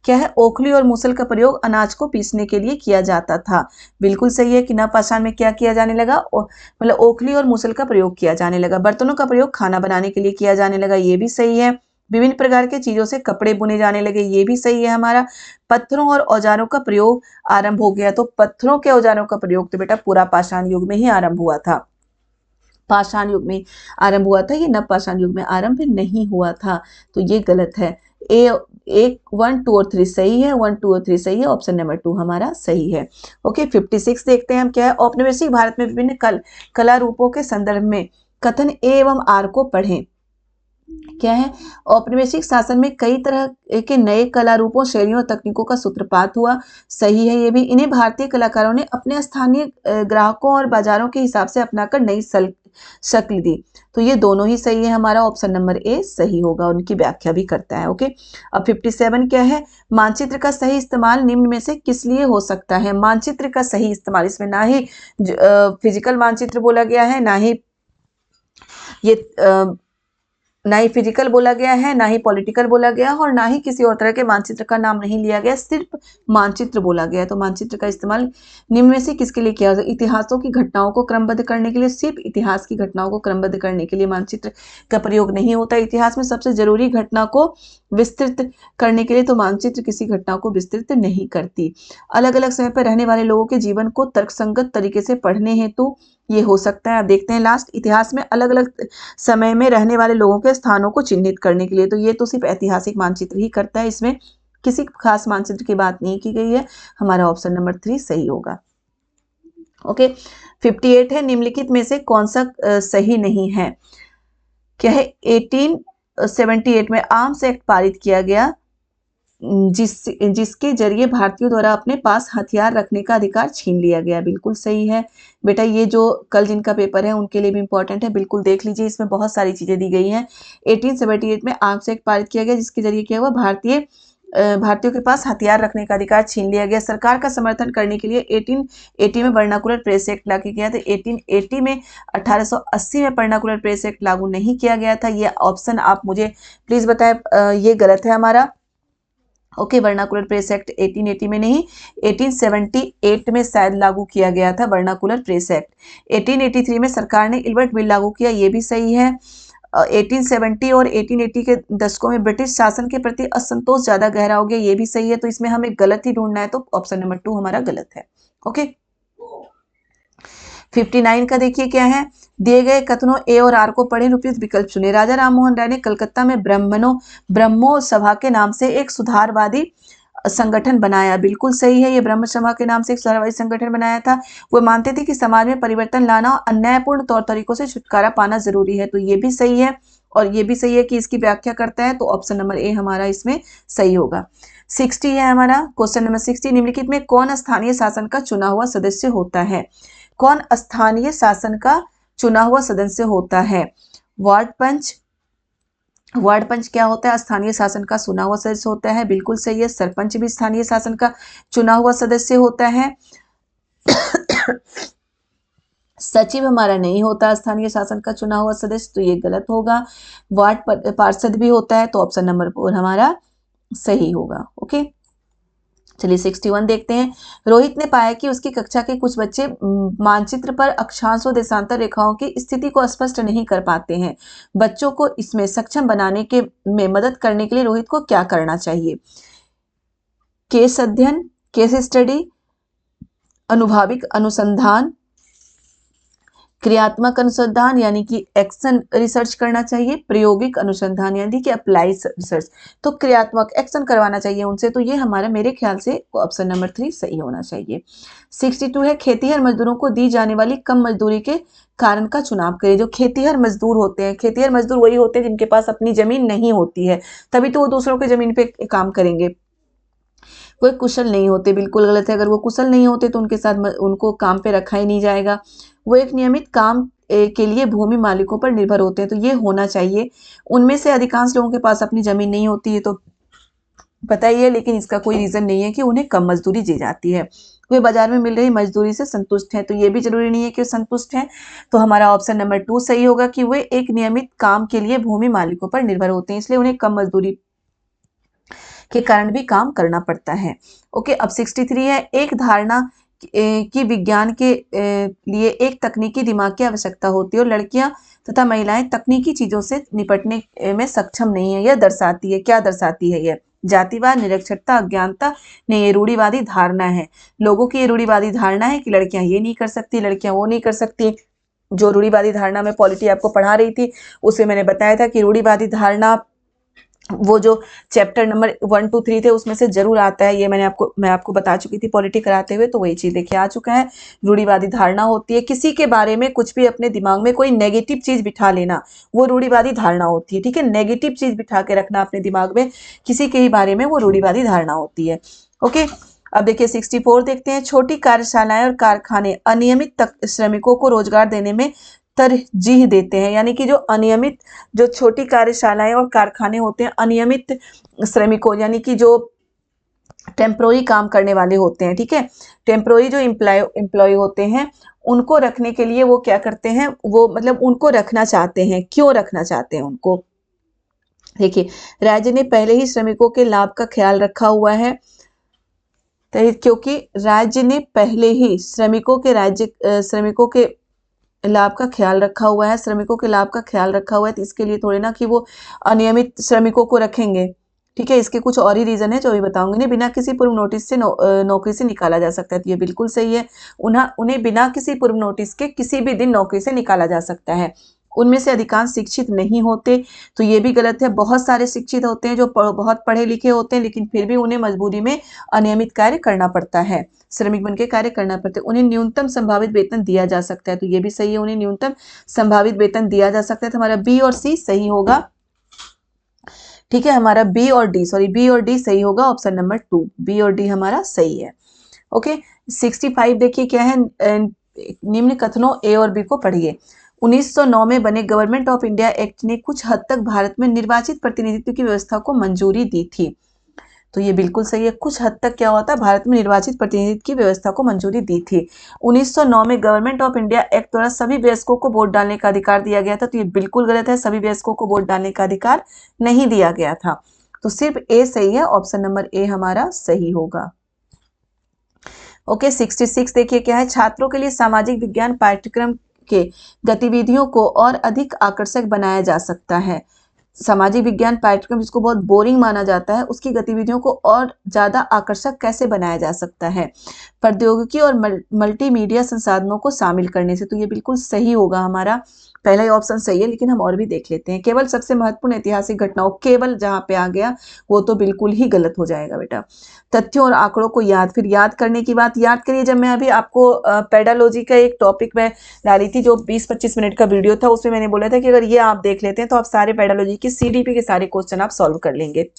क्या है? ओखली और मूसल का प्रयोग अनाज को पीसने के लिए किया जाता था। बिल्कुल सही है कि नवपाषाण में क्या किया जाने लगा? मतलब ओखली और मूसल का प्रयोग किया जाने लगा। बर्तनों का प्रयोग खाना बनाने के लिए किया जाने लगा। ये भी सही है। विभिन्न प्रकार के चीजों से कपड़े बुने जाने लगे। ये भी सही है हमारा। पत्थरों और औजारों का प्रयोग आरंभ हो गया। तो पत्थरों के औजारों का प्रयोग तो बेटा पूरा पाषाण युग में ही आरंभ हुआ था। पाषाण युग में आरंभ हुआ था, ये नवपाषाण युग में आरंभ नहीं हुआ था। तो ये गलत है। ए 1, 2 और 3 सही है। 1, 2 और 3 सही है। ऑप्शन नंबर 2 हमारा सही है। ओके, 56 देखते हैं हम क्या है। औपनिवेशिक भारत में विभिन्न कला रूपों के संदर्भ में कथन ए एवं आर को पढ़ें। क्या है? औपनिवेशिक शासन में कई तरह के नए कला रूपों, शैलियों और तकनीकों का सूत्रपात हुआ। सही है ये भी। इन्हें भारतीय कलाकारों ने अपने स्थानीय ग्राहकों और बाजारों के हिसाब से अपनाकर नई शक्ल दी। तो ये दोनों ही सही है हमारा। ऑप्शन नंबर ए सही होगा, उनकी व्याख्या भी करता है। ओके, अब 57 क्या है? मानचित्र का सही इस्तेमाल निम्न में से किस लिए हो सकता है? मानचित्र का सही इस्तेमाल, इसमें ना ही फिजिकल मानचित्र बोला गया है, ना ही ये ना ही फिजिकल बोला गया है, ना ही पॉलिटिकल बोला गया है, और ना ही किसी और तरह के मानचित्र का नाम नहीं लिया गया, सिर्फ मानचित्र बोला गया है। तो मानचित्र का इस्तेमाल निम्न में से किसके लिए किया जाए? इतिहासों की घटनाओं को क्रमबद्ध करने के लिए। सिर्फ इतिहास की घटनाओं को क्रमबद्ध करने के लिए मानचित्र का प्रयोग नहीं होता। इतिहास में सबसे जरूरी घटना को विस्तृत करने के लिए तो मानचित्र किसी घटना को विस्तृत नहीं करती। अलग अलग समय पर रहने वाले लोगों के जीवन को तर्कसंगत तरीके से पढ़ने हेतु ये हो सकता है। आप देखते हैं लास्ट, इतिहास में अलग अलग समय में रहने वाले लोगों के स्थानों को चिन्हित करने के लिए। तो ये तो सिर्फ ऐतिहासिक मानचित्र ही करता है, इसमें किसी खास मानचित्र की बात नहीं की गई है। हमारा ऑप्शन नंबर 3 सही होगा। ओके, 58 है, निम्नलिखित में से कौन सा सही नहीं है? क्या है? 1878 में आर्म्स एक्ट पारित किया गया, जिसके जरिए भारतीयों द्वारा अपने पास हथियार रखने का अधिकार छीन लिया गया। बिल्कुल सही है बेटा। ये जो कल जिनका पेपर है उनके लिए भी इंपॉर्टेंट है, बिल्कुल देख लीजिए, इसमें बहुत सारी चीजें दी गई हैं। 1878 में आर्म्स एक्ट पारित किया गया, जिसके जरिए क्या हुआ? भारतीयों के पास हथियार रखने का अधिकार छीन लिया गया। सरकार का समर्थन करने के लिए 1880 में वर्नाकुलर प्रेस एक्ट लागू किया था। 1880 में 1880 में वर्नाकुलर प्रेस एक्ट लागू नहीं किया गया था। ये ऑप्शन आप मुझे प्लीज बताएं, ये गलत है हमारा। ओके, वर्नाकुलर प्रेस एक्ट 1880 में नहीं, 1878 में शायद लागू किया गया था वर्नाकुलर प्रेस एक्ट। 1883 में सरकार ने इल्बर्ट बिल लागू किया, ये भी सही है। 1870 और 1880 के दशकों में ब्रिटिश शासन के प्रति असंतोष ज्यादा गहरा हो गया, ये भी सही है। तो इसमें हमें गलत ही ढूंढना है, तो ऑप्शन नंबर 2 हमारा गलत है। ओके, 59 का देखिए क्या है? दिए गए कथनों ए और आर को पढ़ें, उपयुक्त विकल्प चुने। राजा राममोहन राय ने कलकत्ता में ब्रह्मो सभा के नाम से एक सुधारवादी संगठन बनाया। बिल्कुल सही है, ये ब्रह्म सभा के नाम से एक सुधारवादी संगठन बनाया था। वो मानते थे कि समाज में परिवर्तन लाना और अन्यायपूर्ण तौर तरीकों से छुटकारा पाना जरूरी है। तो ये भी सही है, और ये भी सही है कि इसकी व्याख्या करता है। तो ऑप्शन नंबर ए हमारा इसमें सही होगा। 60 है हमारा क्वेश्चन नंबर 60, निम्नलिखित में कौन स्थानीय शासन का चुना हुआ सदस्य होता है? कौन स्थानीय शासन का चुना हुआ सदस्य होता है? वार्ड पंच। वार्ड पंच क्या होता है? स्थानीय शासन का चुना हुआ सदस्य होता है। बिल्कुल सही है। सरपंच भी स्थानीय शासन का चुना हुआ सदस्य होता है। सचिव हमारा नहीं होता स्थानीय शासन का चुना हुआ सदस्य, तो ये गलत होगा। वार्ड पार्षद भी होता है, तो ऑप्शन नंबर 4 हमारा सही होगा। ओके, चलिए 61 देखते हैं। रोहित ने पाया कि उसकी कक्षा के कुछ बच्चे मानचित्र पर अक्षांश और देशांतर रेखाओं की स्थिति को स्पष्ट नहीं कर पाते हैं। बच्चों को इसमें सक्षम बनाने में मदद करने के लिए रोहित को क्या करना चाहिए? केस अध्ययन, केस स्टडी, अनुभविक अनुसंधान, क्रियात्मक अनुसंधान यानी कि एक्शन रिसर्च करना चाहिए, प्रायोगिक अनुसंधान यानी कि अप्लाई रिसर्च, तो क्रियात्मक एक्शन करवाना चाहिए उनसे। तो ये हमारा मेरे ख्याल से ऑप्शन नंबर 3 सही होना चाहिए। 62 है खेतीहर मजदूरों को दी जाने वाली कम मजदूरी के कारण का चुनाव करें। जो खेतीहर मजदूर होते हैं, खेतीहर मजदूर वही होते हैं जिनके पास अपनी जमीन नहीं होती है, तभी तो वो दूसरों की जमीन पे काम करेंगे। वो कुशल नहीं होते, बिल्कुल गलत है। अगर वो कुशल नहीं होते तो उनके साथ उनको काम पे रखा ही नहीं जाएगा। वो एक नियमित काम के लिए भूमि मालिकों पर निर्भर होते हैं, तो ये होना चाहिए। उनमें से अधिकांश लोगों के पास अपनी जमीन नहीं होती है, तो पता ही है, लेकिन इसका कोई रीजन नहीं है कि उन्हें कम मजदूरी दी जाती है। वे बाजार में मिल रही मजदूरी से संतुष्ट हैं, तो ये भी जरूरी नहीं है कि वो संतुष्ट हैं। तो हमारा ऑप्शन नंबर 2 सही होगा कि वे एक नियमित काम के लिए भूमि मालिकों पर निर्भर होते हैं, इसलिए उन्हें कम मजदूरी के कारण भी काम करना पड़ता है। ओके, अब 63 है एक धारणा कि विज्ञान के लिए एक तकनीकी दिमाग की आवश्यकता होती है और लड़कियां तथा महिलाएं तकनीकी चीजों से निपटने में सक्षम नहीं है। यह दर्शाती है, क्या दर्शाती है यह? जातिवाद, निरक्षरता, अज्ञानता। नहीं, ये रूढ़िवादी धारणा है। लोगों की ये रूढ़िवादी धारणा है कि लड़कियां ये नहीं कर सकती, लड़कियां वो नहीं कर सकती। जो रूढ़िवादी धारणा में पॉलिटी आपको पढ़ा रही थी उसमें मैंने बताया था कि रूढ़िवादी धारणा वो जो चैप्टर नंबर 1 2 3 थे उसमें से जरूर आता है। ये मैं आपको बता चुकी थी पॉलिटी कराते हुए, तो वही चीज देखिए आ चुका है। रूढ़िवादी धारणा होती है किसी के बारे में कुछ भी अपने दिमाग में कोई नेगेटिव चीज बिठा लेना, वो रूढ़िवादी धारणा होती है। ठीक है, नेगेटिव चीज बिठा के रखना अपने दिमाग में किसी के ही बारे में, वो रूढ़िवादी धारणा होती है। ओके, अब देखिए 64 देखते हैं। छोटी कार्यशालाएं और कारखाने अनियमित श्रमिकों को रोजगार देने में तरजीह देते हैं, यानी कि जो अनियमित, जो छोटी कार्यशालाएं और कारखाने होते हैं अनियमित श्रमिकों यानी कि जो टेम्पोररी काम करने वाले होते हैं, ठीक है, टेम्पोररी जो एम्प्लॉय होते हैं उनको रखने के लिए वो क्या करते हैं, वो मतलब उनको रखना चाहते हैं। क्यों रखना चाहते हैं उनको? देखिए, राज्य ने पहले ही श्रमिकों के लाभ का ख्याल रखा हुआ है, क्योंकि राज्य ने पहले ही श्रमिकों के लाभ का ख्याल रखा हुआ है, श्रमिकों के लाभ का ख्याल रखा हुआ है, तो इसके लिए थोड़े ना कि वो अनियमित श्रमिकों को रखेंगे। ठीक है, इसके कुछ और ही रीजन है जो भी बताऊंगी। नहीं, बिना किसी पूर्व नोटिस से नौकरी से निकाला जा सकता है, तो ये बिल्कुल सही है। उन्हें बिना किसी पूर्व नोटिस के किसी भी दिन नौकरी से निकाला जा सकता है। उनमें से अधिकांश शिक्षित नहीं होते, तो ये भी गलत है। बहुत सारे शिक्षित होते हैं जो बहुत पढ़े लिखे होते हैं, लेकिन फिर भी उन्हें मजबूरी में अनियमित कार्य करना पड़ता है, श्रमिक बन के कार्य करना पड़ता है। उन्हें न्यूनतम संभावित वेतन दिया जा सकता है, तो ये भी सही है, उन्हें न्यूनतम संभावित वेतन दिया जा सकता है। तो हमारा बी और सी सही होगा। ठीक है, हमारा बी और डी सही होगा। ऑप्शन नंबर 2 बी और डी हमारा सही है। ओके, 65 देखिए क्या है, निम्न कथनों ए और बी को पढ़िए। 1909 में बने गवर्नमेंट ऑफ इंडिया एक्ट ने कुछ हद तक भारत में निर्वाचित प्रतिनिधित्व की व्यवस्था को मंजूरी दी थी, तो ये बिल्कुल सही है। कुछ हद तक क्या होता है, भारत में निर्वाचित प्रतिनिधित्व की व्यवस्था को मंजूरी दी थी। 1909 में गवर्नमेंट ऑफ इंडिया एक्ट द्वारा सभी वयस्कों को वोट डालने का अधिकार दिया गया था, तो ये बिल्कुल गलत है। सभी वयस्कों को वोट डालने का अधिकार नहीं दिया गया था, तो सिर्फ ए सही है। ऑप्शन नंबर ए हमारा सही होगा। ओके, 66 देखिए क्या है, छात्रों के लिए सामाजिक विज्ञान पाठ्यक्रम के गतिविधियों को और अधिक आकर्षक बनाया जा सकता है। सामाजिक विज्ञान पाठ्यक्रम जिसको बहुत बोरिंग माना जाता है, उसकी गतिविधियों को और ज्यादा आकर्षक कैसे बनाया जा सकता है? प्रौद्योगिकी और मल्टीमीडिया संसाधनों को शामिल करने से, तो ये बिल्कुल सही होगा। हमारा पहला ही ऑप्शन सही है, लेकिन हम और भी देख लेते हैं। केवल सबसे महत्वपूर्ण ऐतिहासिक घटनाओं, केवल जहां पे आ गया वो तो बिल्कुल ही गलत हो जाएगा बेटा। तथ्यों और आंकड़ों को फिर याद करने की बात याद करिए। जब मैं अभी आपको पेडालॉजी का एक टॉपिक में डाली थी जो 20-25 मिनट का वीडियो था, उसमें मैंने बोला था कि अगर ये आप देख लेते हैं तो आप सारे पेडालॉजी की सीडीपी के सारे क्वेश्चन आप सॉल्व कर लेंगे।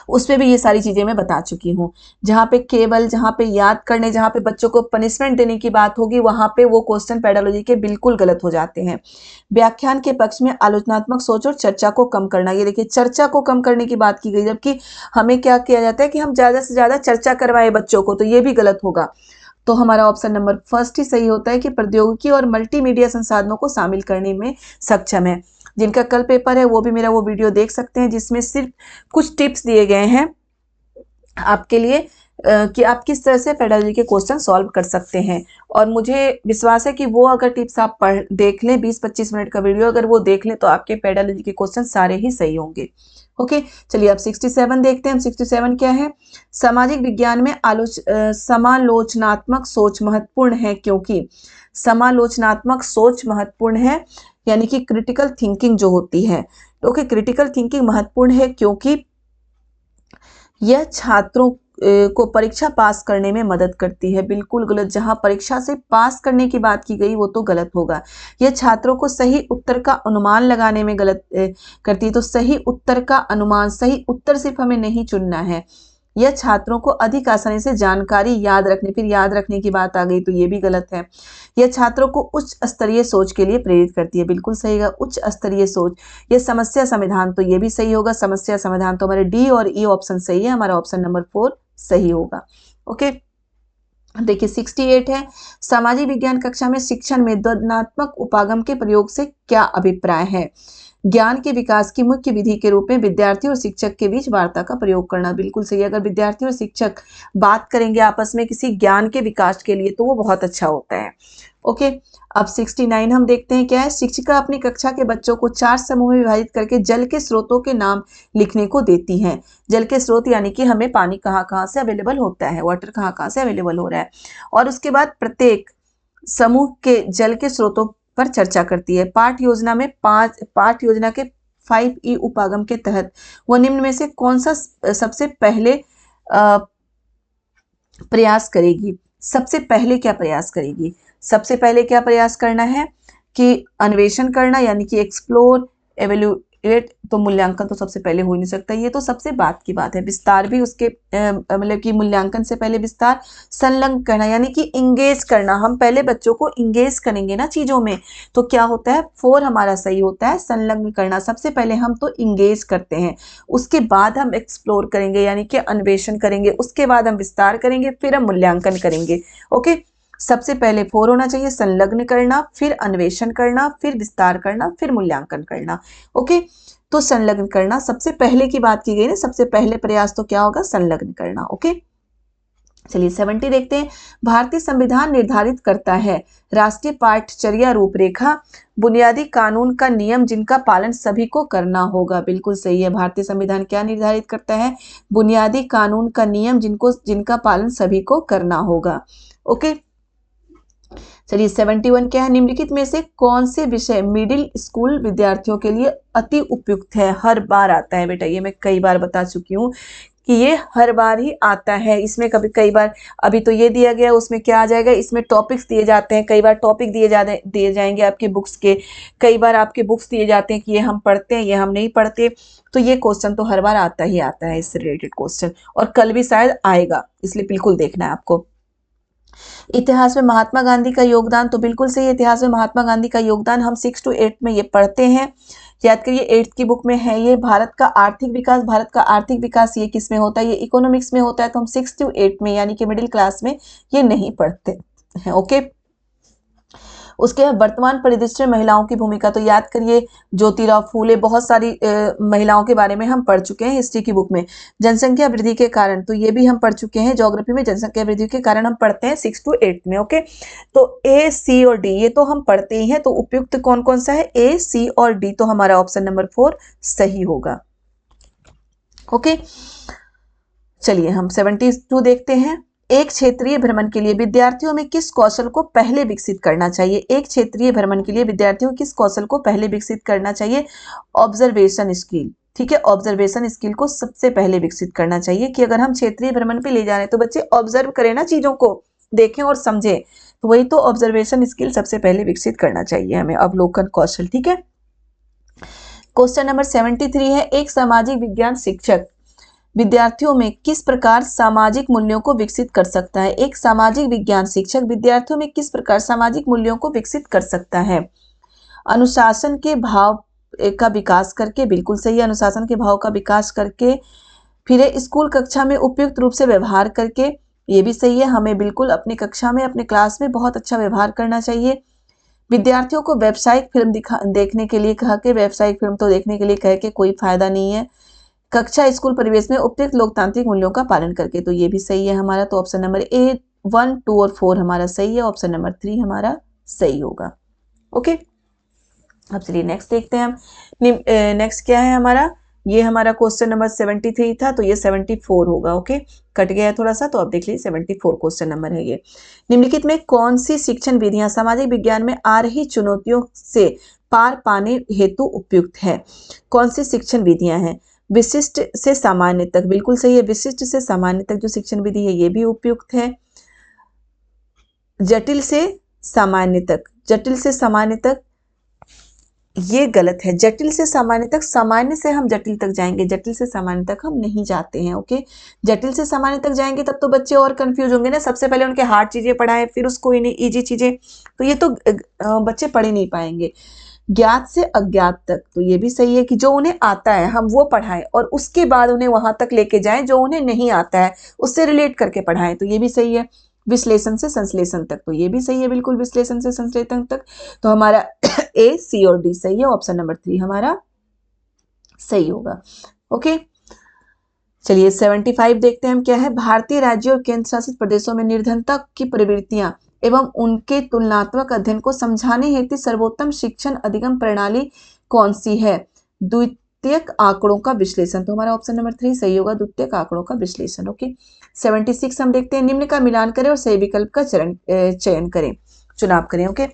उसमें भी ये सारी चीजें मैं बता चुकी हूँ। जहाँ पे केवल, जहाँ पे याद करने, जहाँ पे बच्चों को पनिशमेंट देने की बात होगी, वहां पे वो क्वेश्चन पेडालॉजी के बिल्कुल गलत हो जाते हैं। व्याख्यान के पक्ष में आलोचनात्मक सोच और चर्चा को कम करना, ये देखिए चर्चा को कम करने की बात की गई, जबकि हमें क्या किया जाता है कि हम ज्यादा से ज्यादा चर्चा करवाए बच्चों को, तो ये भी गलत होगा। तो हमारा ऑप्शन नंबर फर्स्ट ही सही होता है कि प्रौद्योगिकी और मल्टीमीडिया संसाधनों को शामिल करने में सक्षम है। जिनका कल पेपर है वो भी मेरा वो वीडियो देख सकते हैं, जिसमें सिर्फ कुछ टिप्स दिए गए हैं आपके लिए कि आप किस तरह से पेडालॉजी के क्वेश्चन सॉल्व कर सकते हैं। और मुझे विश्वास है कि वो अगर टिप्स आप देख लें, 20-25 मिनट का वीडियो अगर वो देख लें, तो आपके पेडालॉजी के क्वेश्चन सारे ही सही होंगे। ओके, चलिए अब 67 देखते हैं। 67 क्या है? सामाजिक विज्ञान में समालोचनात्मक सोच महत्वपूर्ण है क्योंकि। समालोचनात्मक सोच महत्वपूर्ण है यानी कि क्रिटिकल थिंकिंग जो होती है, ओके, क्रिटिकल थिंकिंग महत्वपूर्ण है क्योंकि यह छात्रों को परीक्षा पास करने में मदद करती है। बिल्कुल गलत, जहां परीक्षा से पास करने की बात की गई वो तो गलत होगा। यह छात्रों को सही उत्तर का अनुमान लगाने में गलत करती है। तो सही उत्तर का अनुमान, सही उत्तर सिर्फ हमें नहीं चुनना है। यह छात्रों को अधिक आसानी से जानकारी याद रखने, फिर याद रखने की बात आ गई तो ये भी गलत है। यह छात्रों को उच्च स्तरीय सोच के लिए प्रेरित करती है। बिल्कुल सही है, उच्च स्तरीय सोच। यह समस्या समाधान, तो ये भी सही होगा। समस्या समाधान तो हमारे डी और ई ऑप्शन सही है, हमारा ऑप्शन नंबर 4 सही होगा। ओके, देखिए 68 है, सामाजिक विज्ञान कक्षा में शिक्षण में द्वंद्वात्मक उपागम के प्रयोग से क्या अभिप्राय है? ज्ञान के विकास की मुख्य विधि के रूप में विद्यार्थी और शिक्षक के बीच वार्ता का प्रयोग करना। बिल्कुल सही है, अगर विद्यार्थी और शिक्षक बात करेंगे आपस में किसी ज्ञान के विकास के लिए तो वो बहुत अच्छा होता है। ओके, अब 69 हम देखते हैं क्या है। शिक्षिका अपनी कक्षा के बच्चों को 4 समूह में विभाजित करके जल के स्रोतों के नाम लिखने को देती हैं। जल के स्रोत यानी कि हमें पानी कहाँ-कहाँ से अवेलेबल होता है, वाटर कहाँ-कहाँ से अवेलेबल हो रहा है, और उसके बाद प्रत्येक समूह के जल के स्रोतों पर चर्चा करती है। पाठ योजना के 5E उपागम के तहत वह निम्न में से कौन सा सबसे पहले प्रयास करेगी? सबसे पहले क्या प्रयास करेगी? सबसे पहले क्या प्रयास करना है कि अन्वेषण करना यानी कि एक्सप्लोर, एवेल्युएट, तो मूल्यांकन तो सबसे पहले हो ही नहीं सकता, ये तो सबसे बात की बात है। विस्तार भी उसके मतलब कि मूल्यांकन से पहले विस्तार। संलग्न करना यानी कि इंगेज करना, हम पहले बच्चों को इंगेज करेंगे ना चीजों में, तो क्या होता है 4 हमारा सही होता है। संलग्न करना, सबसे पहले हम तो इंगेज करते हैं, उसके बाद हम एक्सप्लोर करेंगे यानी कि अन्वेषण करेंगे, उसके बाद हम विस्तार करेंगे, फिर हम मूल्यांकन करेंगे। ओके, सबसे पहले 4 होना चाहिए, संलग्न करना, फिर अन्वेषण करना, फिर विस्तार करना, फिर मूल्यांकन करना। ओके, तो संलग्न करना सबसे पहले की बात की गई ना, सबसे पहले प्रयास तो क्या होगा? संलग्न करना। ओके, चलिए 70 देखते हैं। भारतीय संविधान निर्धारित करता है राष्ट्रीय पाठचर्या रूपरेखा, बुनियादी कानून का नियम जिनका पालन सभी को करना होगा। बिल्कुल सही है, भारतीय संविधान क्या निर्धारित करता है? बुनियादी कानून का नियम जिनका पालन सभी को करना होगा। ओके, चलिए 71 क्या है? निम्नलिखित में से कौन से विषय मिडिल स्कूल विद्यार्थियों के लिए अति उपयुक्त है? हर बार आता है बेटा, ये मैं कई बार बता चुकी हूँ कि ये हर बार ही आता है। इसमें कई बार, अभी तो ये दिया गया, उसमें क्या आ जाएगा? इसमें टॉपिक्स दिए जाते हैं, कई बार टॉपिक दिए जाएंगे आपके बुक्स के, कई बार आपके बुक्स दिए जाते हैं कि ये हम पढ़ते हैं, ये हम नहीं पढ़ते, तो ये क्वेश्चन तो हर बार आता ही आता है, इससे रिलेटेड क्वेश्चन, और कल भी शायद आएगा, इसलिए बिल्कुल देखना है आपको। इतिहास में महात्मा गांधी का योगदान, तो बिल्कुल सही, इतिहास में महात्मा गांधी का योगदान हम 6 to 8 में ये पढ़ते हैं, याद करिए 8th की बुक में है ये। भारत का आर्थिक विकास ये किस में होता है? ये इकोनॉमिक्स में होता है, तो हम 6 to 8 में यानी कि मिडिल क्लास में ये नहीं पढ़ते हैं। ओके, उसके बाद वर्तमान परिदृश्य में महिलाओं की भूमिका, तो याद करिए ज्योतिराव फूले, बहुत सारी महिलाओं के बारे में हम पढ़ चुके हैं हिस्ट्री की बुक में। जनसंख्या वृद्धि के कारण, तो ये भी हम पढ़ चुके हैं, ज्योग्राफी में जनसंख्या वृद्धि के कारण हम पढ़ते हैं 6 to 8 में। ओके, तो ए, सी और डी ये तो हम पढ़ते ही हैं, तो उपयुक्त कौन कौन सा है? ए, सी और डी, तो हमारा ऑप्शन नंबर 4 सही होगा। ओके, चलिए हम 72 देखते हैं। एक क्षेत्रीय भ्रमण के लिए विद्यार्थियों में किस कौशल को पहले विकसित करना चाहिए? एक क्षेत्रीय भ्रमण के लिए विद्यार्थियों को किस कौशल को पहले विकसित करना चाहिए? Observation skill. ठीक है, ऑब्जर्वेशन स्किल को सबसे पहले विकसित करना चाहिए कि अगर हम क्षेत्रीय भ्रमण पे ले जा रहे हैं तो बच्चे ऑब्जर्व करें ना, चीजों को देखें और समझें, तो वही तो ऑब्जर्वेशन स्किल सबसे पहले विकसित करना चाहिए हमें, अवलोकन कौशल। ठीक है, क्वेश्चन नंबर 73 है, एक सामाजिक विज्ञान शिक्षक विद्यार्थियों में किस प्रकार सामाजिक मूल्यों को विकसित कर सकता है? एक सामाजिक विज्ञान शिक्षक विद्यार्थियों में किस प्रकार सामाजिक मूल्यों को विकसित कर सकता है? अनुशासन के भाव का विकास करके, बिल्कुल सही है, अनुशासन के भाव का विकास करके, फिर स्कूल कक्षा में उपयुक्त रूप से व्यवहार करके, ये भी सही है, हमें बिल्कुल अपनी कक्षा में, अपने क्लास में बहुत अच्छा व्यवहार करना चाहिए। विद्यार्थियों को व्यावसायिक फिल्म देखने के लिए कह के, व्यावसायिक फिल्म तो देखने के लिए कह के कोई फायदा नहीं है, कक्षा स्कूल परिवेश में उपयुक्त लोकतांत्रिक मूल्यों का पालन करके, तो ये भी सही है हमारा। तो ऑप्शन नंबर ए 1, 2 और 4 हमारा सही है। ऑप्शन नंबर 3 हमारा सही होगा। ओके, अब चलिए नेक्स्ट देखते हैं हम। नेक्स्ट क्या है हमारा, ये हमारा क्वेश्चन नंबर 73 था, तो ये 74 होगा। ओके, कट गया है थोड़ा सा, तो अब देख लीजिए 74 क्वेश्चन नंबर है ये। निम्नलिखित में कौन सी शिक्षण विधियां सामाजिक विज्ञान में आ रही चुनौतियों से पार पाने हेतु उपयुक्त है? कौन सी शिक्षण विधियां हैं? विशिष्ट से सामान्य तक, बिल्कुल सही है। विशिष्ट से सामान्य तक जो शिक्षण विधि है ये भी उपयुक्त है। जटिल से सामान्य तक, जटिल से सामान्य तक ये गलत है। जटिल से सामान्य तक, सामान्य से हम जटिल तक जाएंगे, जटिल से सामान्य तक हम नहीं जाते हैं। ओके, जटिल से सामान्य तक जाएंगे तब तो बच्चे और कंफ्यूज होंगे ना। सबसे पहले उनके हार्ड चीजें पढ़ाएं, फिर उसको इन्हें इजी चीजें, तो ये तो बच्चे पढ़ ही नहीं पाएंगे। ज्ञात से अज्ञात तक, तो ये भी सही है कि जो उन्हें आता है हम वो पढ़ाएं और उसके बाद उन्हें वहां तक लेके जाएं जो उन्हें नहीं आता है उससे रिलेट करके पढ़ाएं, तो ये भी सही है। विश्लेषण से संश्लेषण तक, तो ये भी सही है बिल्कुल, विश्लेषण से संश्लेषण तक। तो हमारा ए, सी और डी सही है। ऑप्शन नंबर 3 हमारा सही होगा। ओके, चलिए 75 देखते हैं हम क्या है। भारतीय राज्यों और केंद्र शासित प्रदेशों में निर्धनता की प्रवृत्तियां एवं उनके तुलनात्मक अध्ययन को समझाने हेतु सर्वोत्तम शिक्षण अधिगम प्रणाली कौन सी है? द्वितीयक आंकड़ों का विश्लेषण, तो हमारा ऑप्शन नंबर 3 सही होगा, द्वितीयक आंकड़ों का विश्लेषण। ओके, 76 हम देखते हैं। निम्न का मिलान करें और सही विकल्प का चयन करें, चुनाव करें। ओके,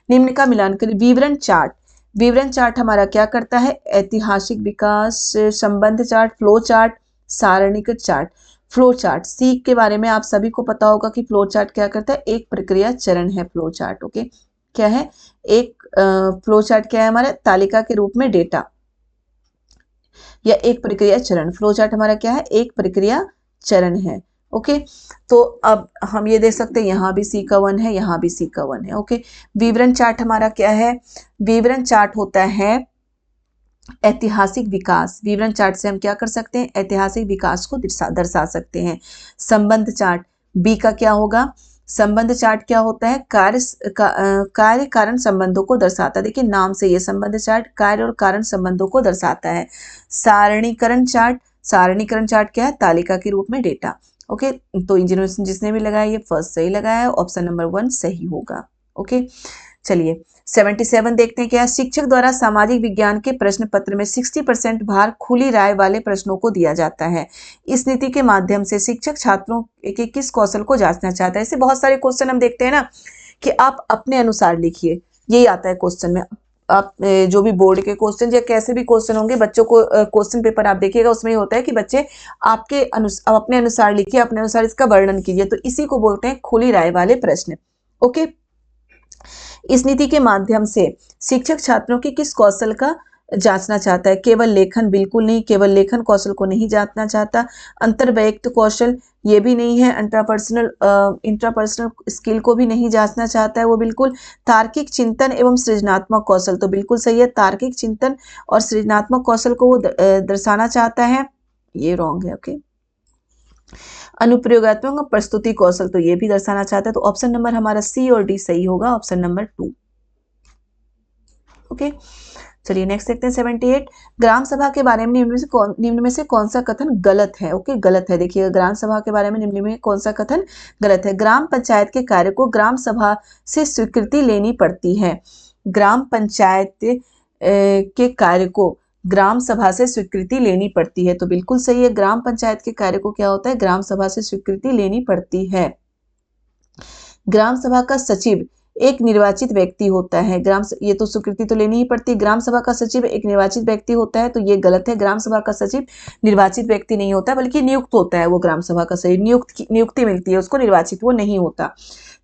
निम्न का मिलान करें। विवरण चार्ट, विवरण चार्ट हमारा क्या करता है? ऐतिहासिक विकास, संबंध चार्ट, फ्लो चार्ट, सारणीकृत चार्ट। फ्लो चार्ट, सी के बारे में आप सभी को पता होगा कि फ्लो चार्ट क्या करता है? एक प्रक्रिया चरण है फ्लो चार्ट। ओके, क्या है? एक फ्लो चार्ट क्या है हमारा? तालिका के रूप में डेटा या एक प्रक्रिया चरण। फ्लो चार्ट हमारा क्या है? एक प्रक्रिया चरण है। ओके, तो अब हम ये देख सकते हैं यहाँ भी सी का 1 है, यहाँ भी सी का 1 है। ओके, विवरण चार्ट हमारा क्या है? विवरण चार्ट होता है ऐतिहासिक विकास। विवरण चार्ट से हम क्या कर सकते हैं? ऐतिहासिक विकास को दर्शा सकते हैं। संबंध चार्ट, बी का क्या होगा? संबंध चार्ट क्या होता है? कार्य कारण संबंधों को दर्शाता है। देखिए नाम से ये संबंध चार्ट कार्य और कारण संबंधों को दर्शाता है। सारणीकरण चार्ट, सारणीकरण चार्ट क्या है? तालिका के रूप में डेटा। ओके, तो इंजीनियर जिसने भी लगाया ये फर्स्ट सही लगाया है, ऑप्शन नंबर 1 सही होगा। ओके, चलिए 77 देखते हैं क्या। शिक्षक द्वारा सामाजिक विज्ञान के प्रश्न पत्र में 60% भार खुली राय वाले प्रश्नों को दिया जाता है। इस नीति के माध्यम से शिक्षक छात्रों के किस कौशल को जांचना चाहता है? ऐसे बहुत सारे क्वेश्चन हम देखते हैं ना कि आप अपने अनुसार लिखिए, यही आता है क्वेश्चन में। आप जो भी बोर्ड के क्वेश्चन या कैसे भी क्वेश्चन होंगे, बच्चों को क्वेश्चन पेपर आप देखिएगा, उसमें ये होता है कि बच्चे आपके अपने अनुसार लिखिए, अपने अनुसार इसका वर्णन कीजिए, तो इसी को बोलते हैं खुली राय वाले प्रश्न। ओके, इस नीति के माध्यम से शिक्षक छात्रों के किस कौशल का जांचना चाहता है? केवल लेखन, बिल्कुल नहीं, केवल लेखन कौशल को नहीं जांचना चाहता। अंतर्वैयक्तिक कौशल ये भी नहीं है। इंट्रापर्सनल स्किल को भी नहीं जांचना चाहता है वो बिल्कुल। तार्किक चिंतन एवं सृजनात्मक कौशल, तो बिल्कुल सही है, तार्किक चिंतन और सृजनात्मक कौशल को वो दर्शाना चाहता है, ये रॉन्ग है। ओके, अनुप्रयोगात्मक प्रस्तुति कौशल, तो ये भी दर्शाना चाहता है, तो ऑप्शन नंबर हमारा सी और डी सही होगा, ऑप्शन नंबर 2। ओके, चलिए नेक्स्ट देखते हैं 78। ग्राम सभा के बारे में निम्न में से कौन सा कथन गलत है? ओके, गलत है। देखिए ग्राम सभा के बारे में निम्न में कौन सा कथन गलत है? ग्राम पंचायत के कार्य को ग्राम सभा से स्वीकृति लेनी पड़ती है। ग्राम पंचायत के कार्य को ग्राम सभा से स्वीकृति लेनी पड़ती है, तो बिल्कुल सही है। ग्राम पंचायत के कार्य को क्या होता है? ग्राम सभा से स्वीकृति लेनी पड़ती है। ग्राम सभा का सचिव एक निर्वाचित व्यक्ति होता है। ये तो स्वीकृति तो लेनी ही पड़ती है। ग्राम सभा का सचिव एक निर्वाचित व्यक्ति होता है, तो ये गलत है। ग्राम सभा का सचिव निर्वाचित व्यक्ति नहीं होता, बल्कि नियुक्त होता है वो ग्राम सभा का सचिव, नियुक्ति मिलती है उसको, निर्वाचित वो नहीं होता।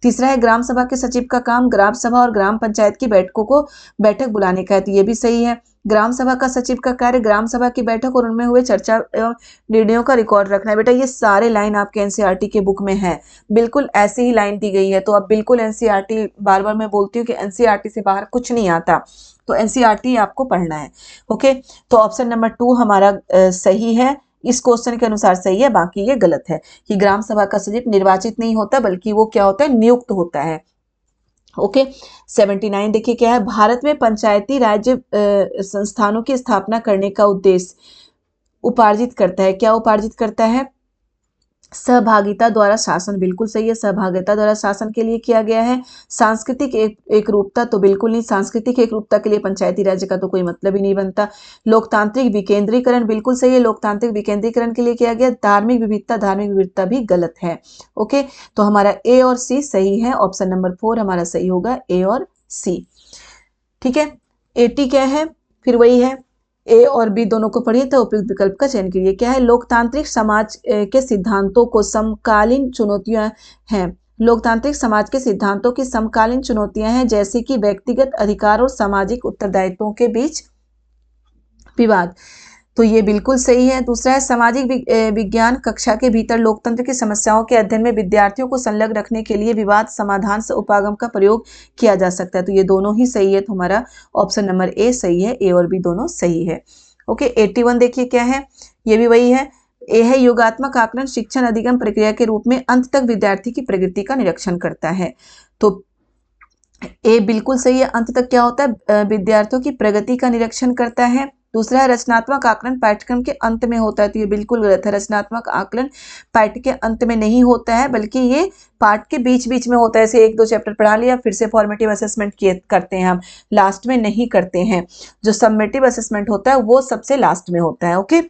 तीसरा है ग्राम सभा के सचिव का काम ग्राम सभा और ग्राम पंचायत की बैठकों को बैठक बुलाने का है, तो ये भी सही है। ग्राम सभा का सचिव का कार्य ग्राम सभा की बैठक और उनमें हुए चर्चा एवं निर्णयों का रिकॉर्ड रखना है। बेटा ये सारे लाइन आपके एनसीईआरटी के बुक में है, बिल्कुल ऐसी ही लाइन दी गई है, तो अब बिल्कुल एनसीईआरटी, बार बार मैं बोलती हूँ कि एनसीईआरटी से बाहर कुछ नहीं आता, तो एनसीईआरटी आपको पढ़ना है। ओके, तो ऑप्शन नंबर 2 हमारा सही है, इस क्वेश्चन के अनुसार सही है, बाकी ये गलत है कि ग्राम सभा का सचिव निर्वाचित नहीं होता, बल्कि वो क्या होता है? नियुक्त होता है। ओके, 79 देखिए क्या है। भारत में पंचायती राज्य संस्थानों की स्थापना करने का उद्देश्य उपार्जित करता है। क्या उपार्जित करता है? सहभागिता द्वारा शासन, बिल्कुल सही है, सहभागिता द्वारा शासन के लिए किया गया है। सांस्कृतिक एकरूपता, तो बिल्कुल नहीं, सांस्कृतिक एकरूपता के लिए पंचायती राज्य का तो कोई मतलब ही नहीं बनता। लोकतांत्रिक विकेंद्रीकरण, बिल्कुल सही है, लोकतांत्रिक विकेंद्रीकरण के लिए किया गया। धार्मिक विविधता, धार्मिक विविधता भी गलत है। ओके, तो हमारा ए और सी सही है, ऑप्शन नंबर 4 हमारा सही होगा, ए और सी। ठीक है, 80 क्या है? फिर वही है, ए और बी दोनों को पढ़िए तो उपयुक्त विकल्प का चयन कीजिए। क्या है? लोकतांत्रिक समाज के सिद्धांतों को समकालीन चुनौतियां हैं। लोकतांत्रिक समाज के सिद्धांतों की समकालीन चुनौतियां हैं, जैसे कि व्यक्तिगत अधिकार और सामाजिक उत्तरदायित्वों के बीच विवाद, तो ये बिल्कुल सही है। दूसरा है सामाजिक विज्ञान कक्षा के भीतर लोकतंत्र की समस्याओं के अध्ययन में विद्यार्थियों को संलग्न रखने के लिए विवाद समाधान से उपागम का प्रयोग किया जा सकता है, तो ये दोनों ही सही है, तो हमारा ऑप्शन नंबर ए सही है, ए और बी दोनों सही है। ओके, 81 देखिए क्या है, ये भी वही है, ए है योगात्मक आकलन शिक्षण अधिगम प्रक्रिया के रूप में अंत तक विद्यार्थी की प्रगति का निरीक्षण करता है, तो ए बिल्कुल सही है। अंत तक क्या होता है? विद्यार्थियों की प्रगति का निरीक्षण करता है। दूसरा है रचनात्मक आकलन पाठ्यक्रम के अंत में होता है, तो ये बिल्कुल गलत है। रचनात्मक आकलन पाठ्य के अंत में नहीं होता है, बल्कि ये पाठ के बीच बीच में होता है। ऐसे 1-2 चैप्टर पढ़ा लिया, फिर से फॉर्मेटिव असेसमेंट करते हैं हम, लास्ट में नहीं करते हैं। जो सबमिटिव असेसमेंट होता है वो सबसे लास्ट में होता है। ओके,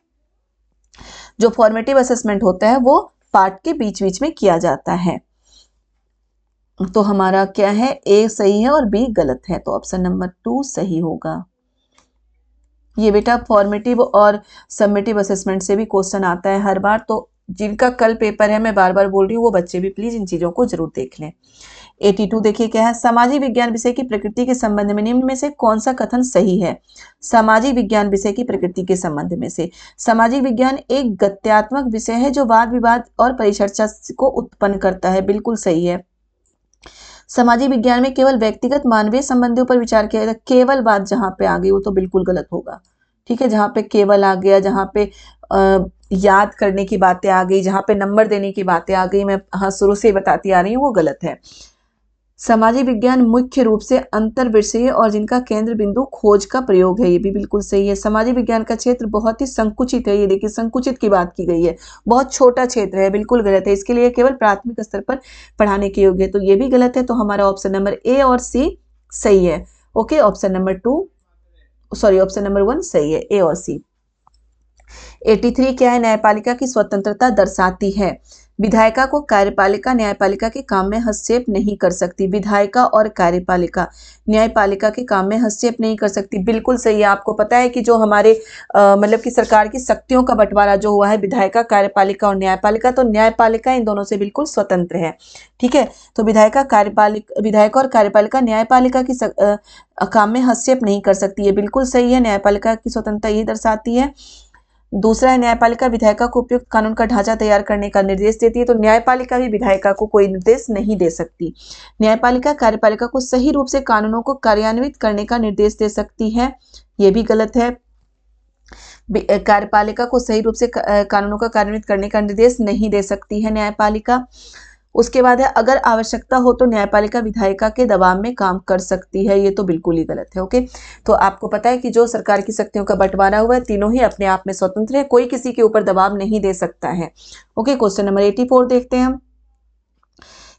जो फॉर्मेटिव असेसमेंट होता है वो पाठ के बीच बीच में किया जाता है। तो हमारा क्या है? ए सही है और बी गलत है, तो ऑप्शन नंबर 2 सही होगा। ये बेटा फॉर्मेटिव और सबमिटिव असेसमेंट से भी क्वेश्चन आता है हर बार, तो जिनका कल पेपर है, मैं बार बार बोल रही हूँ, वो बच्चे भी प्लीज इन चीजों को जरूर देख लें। 82 देखिए क्या है, सामाजिक विज्ञान विषय की प्रकृति के संबंध में निम्न में से कौन सा कथन सही है? सामाजिक विज्ञान विषय की प्रकृति के संबंध में से, सामाजिक विज्ञान एक गत्यात्मक विषय है जो वाद विवाद और परिचर्चा को उत्पन्न करता है, बिल्कुल सही है। सामाजिक विज्ञान में केवल व्यक्तिगत मानवीय संबंधों पर विचार किया जाता है, केवल बात जहां पे आ गई वो तो बिल्कुल गलत होगा। ठीक है, जहां पे केवल आ गया, जहां पे याद करने की बातें आ गई, जहां पे नंबर देने की बातें आ गई, मैं हाँ शुरू से बताती आ रही हूँ, वो गलत है। सामाजिक विज्ञान मुख्य रूप से अंतर विषयीय और जिनका केंद्र बिंदु खोज का प्रयोग है, ये भी बिल्कुल सही है। सामाजिक विज्ञान का क्षेत्र बहुत ही संकुचित है, ये देखिए संकुचित की बात की गई है, बहुत छोटा क्षेत्र है, बिल्कुल गलत है। इसके लिए केवल प्राथमिक स्तर पर पढ़ाने के योग्य है, तो ये भी गलत है। तो हमारा ऑप्शन नंबर ए और सी सही है। ओके, ऑप्शन नंबर 1 सही है, ए और सी। 83 क्या है? न्यायपालिका की स्वतंत्रता दर्शाती है। विधायिका को कार्यपालिका न्यायपालिका के काम में हस्तक्षेप नहीं कर सकती। विधायिका और कार्यपालिका न्यायपालिका के काम में हस्तक्षेप नहीं कर सकती, बिल्कुल सही है। आपको पता है कि जो हमारे मतलब कि सरकार की शक्तियों का बंटवारा जो हुआ है, विधायिका, कार्यपालिका और न्यायपालिका, तो न्यायपालिका इन दोनों से बिल्कुल स्वतंत्र है। ठीक है, तो विधायिका और कार्यपालिका न्यायपालिका की काम में हस्तक्षेप नहीं कर सकती है, बिल्कुल सही है। न्यायपालिका की स्वतंत्रता यही दर्शाती है। दूसरा है न्यायपालिका विधायिका को उपयुक्त कानून का ढांचा तैयार करने का निर्देश देती है, तो न्यायपालिका भी विधायिका को कोई निर्देश नहीं दे सकती। न्यायपालिका कार्यपालिका को सही रूप से कानूनों को कार्यान्वित करने का निर्देश दे सकती है, ये भी गलत है। कार्यपालिका को सही रूप से कानूनों का कार्यान्वित करने का निर्देश नहीं दे सकती है न्यायपालिका। उसके बाद है अगर आवश्यकता हो तो न्यायपालिका विधायिका के दबाव में काम कर सकती है, ये तो बिल्कुल ही गलत है। ओके, तो आपको पता है कि जो सरकार की शक्तियों का बंटवारा हुआ है, तीनों ही अपने आप में स्वतंत्र है, कोई किसी के ऊपर दबाव नहीं दे सकता है। ओके, क्वेश्चन नंबर 84 देखते हैं हम।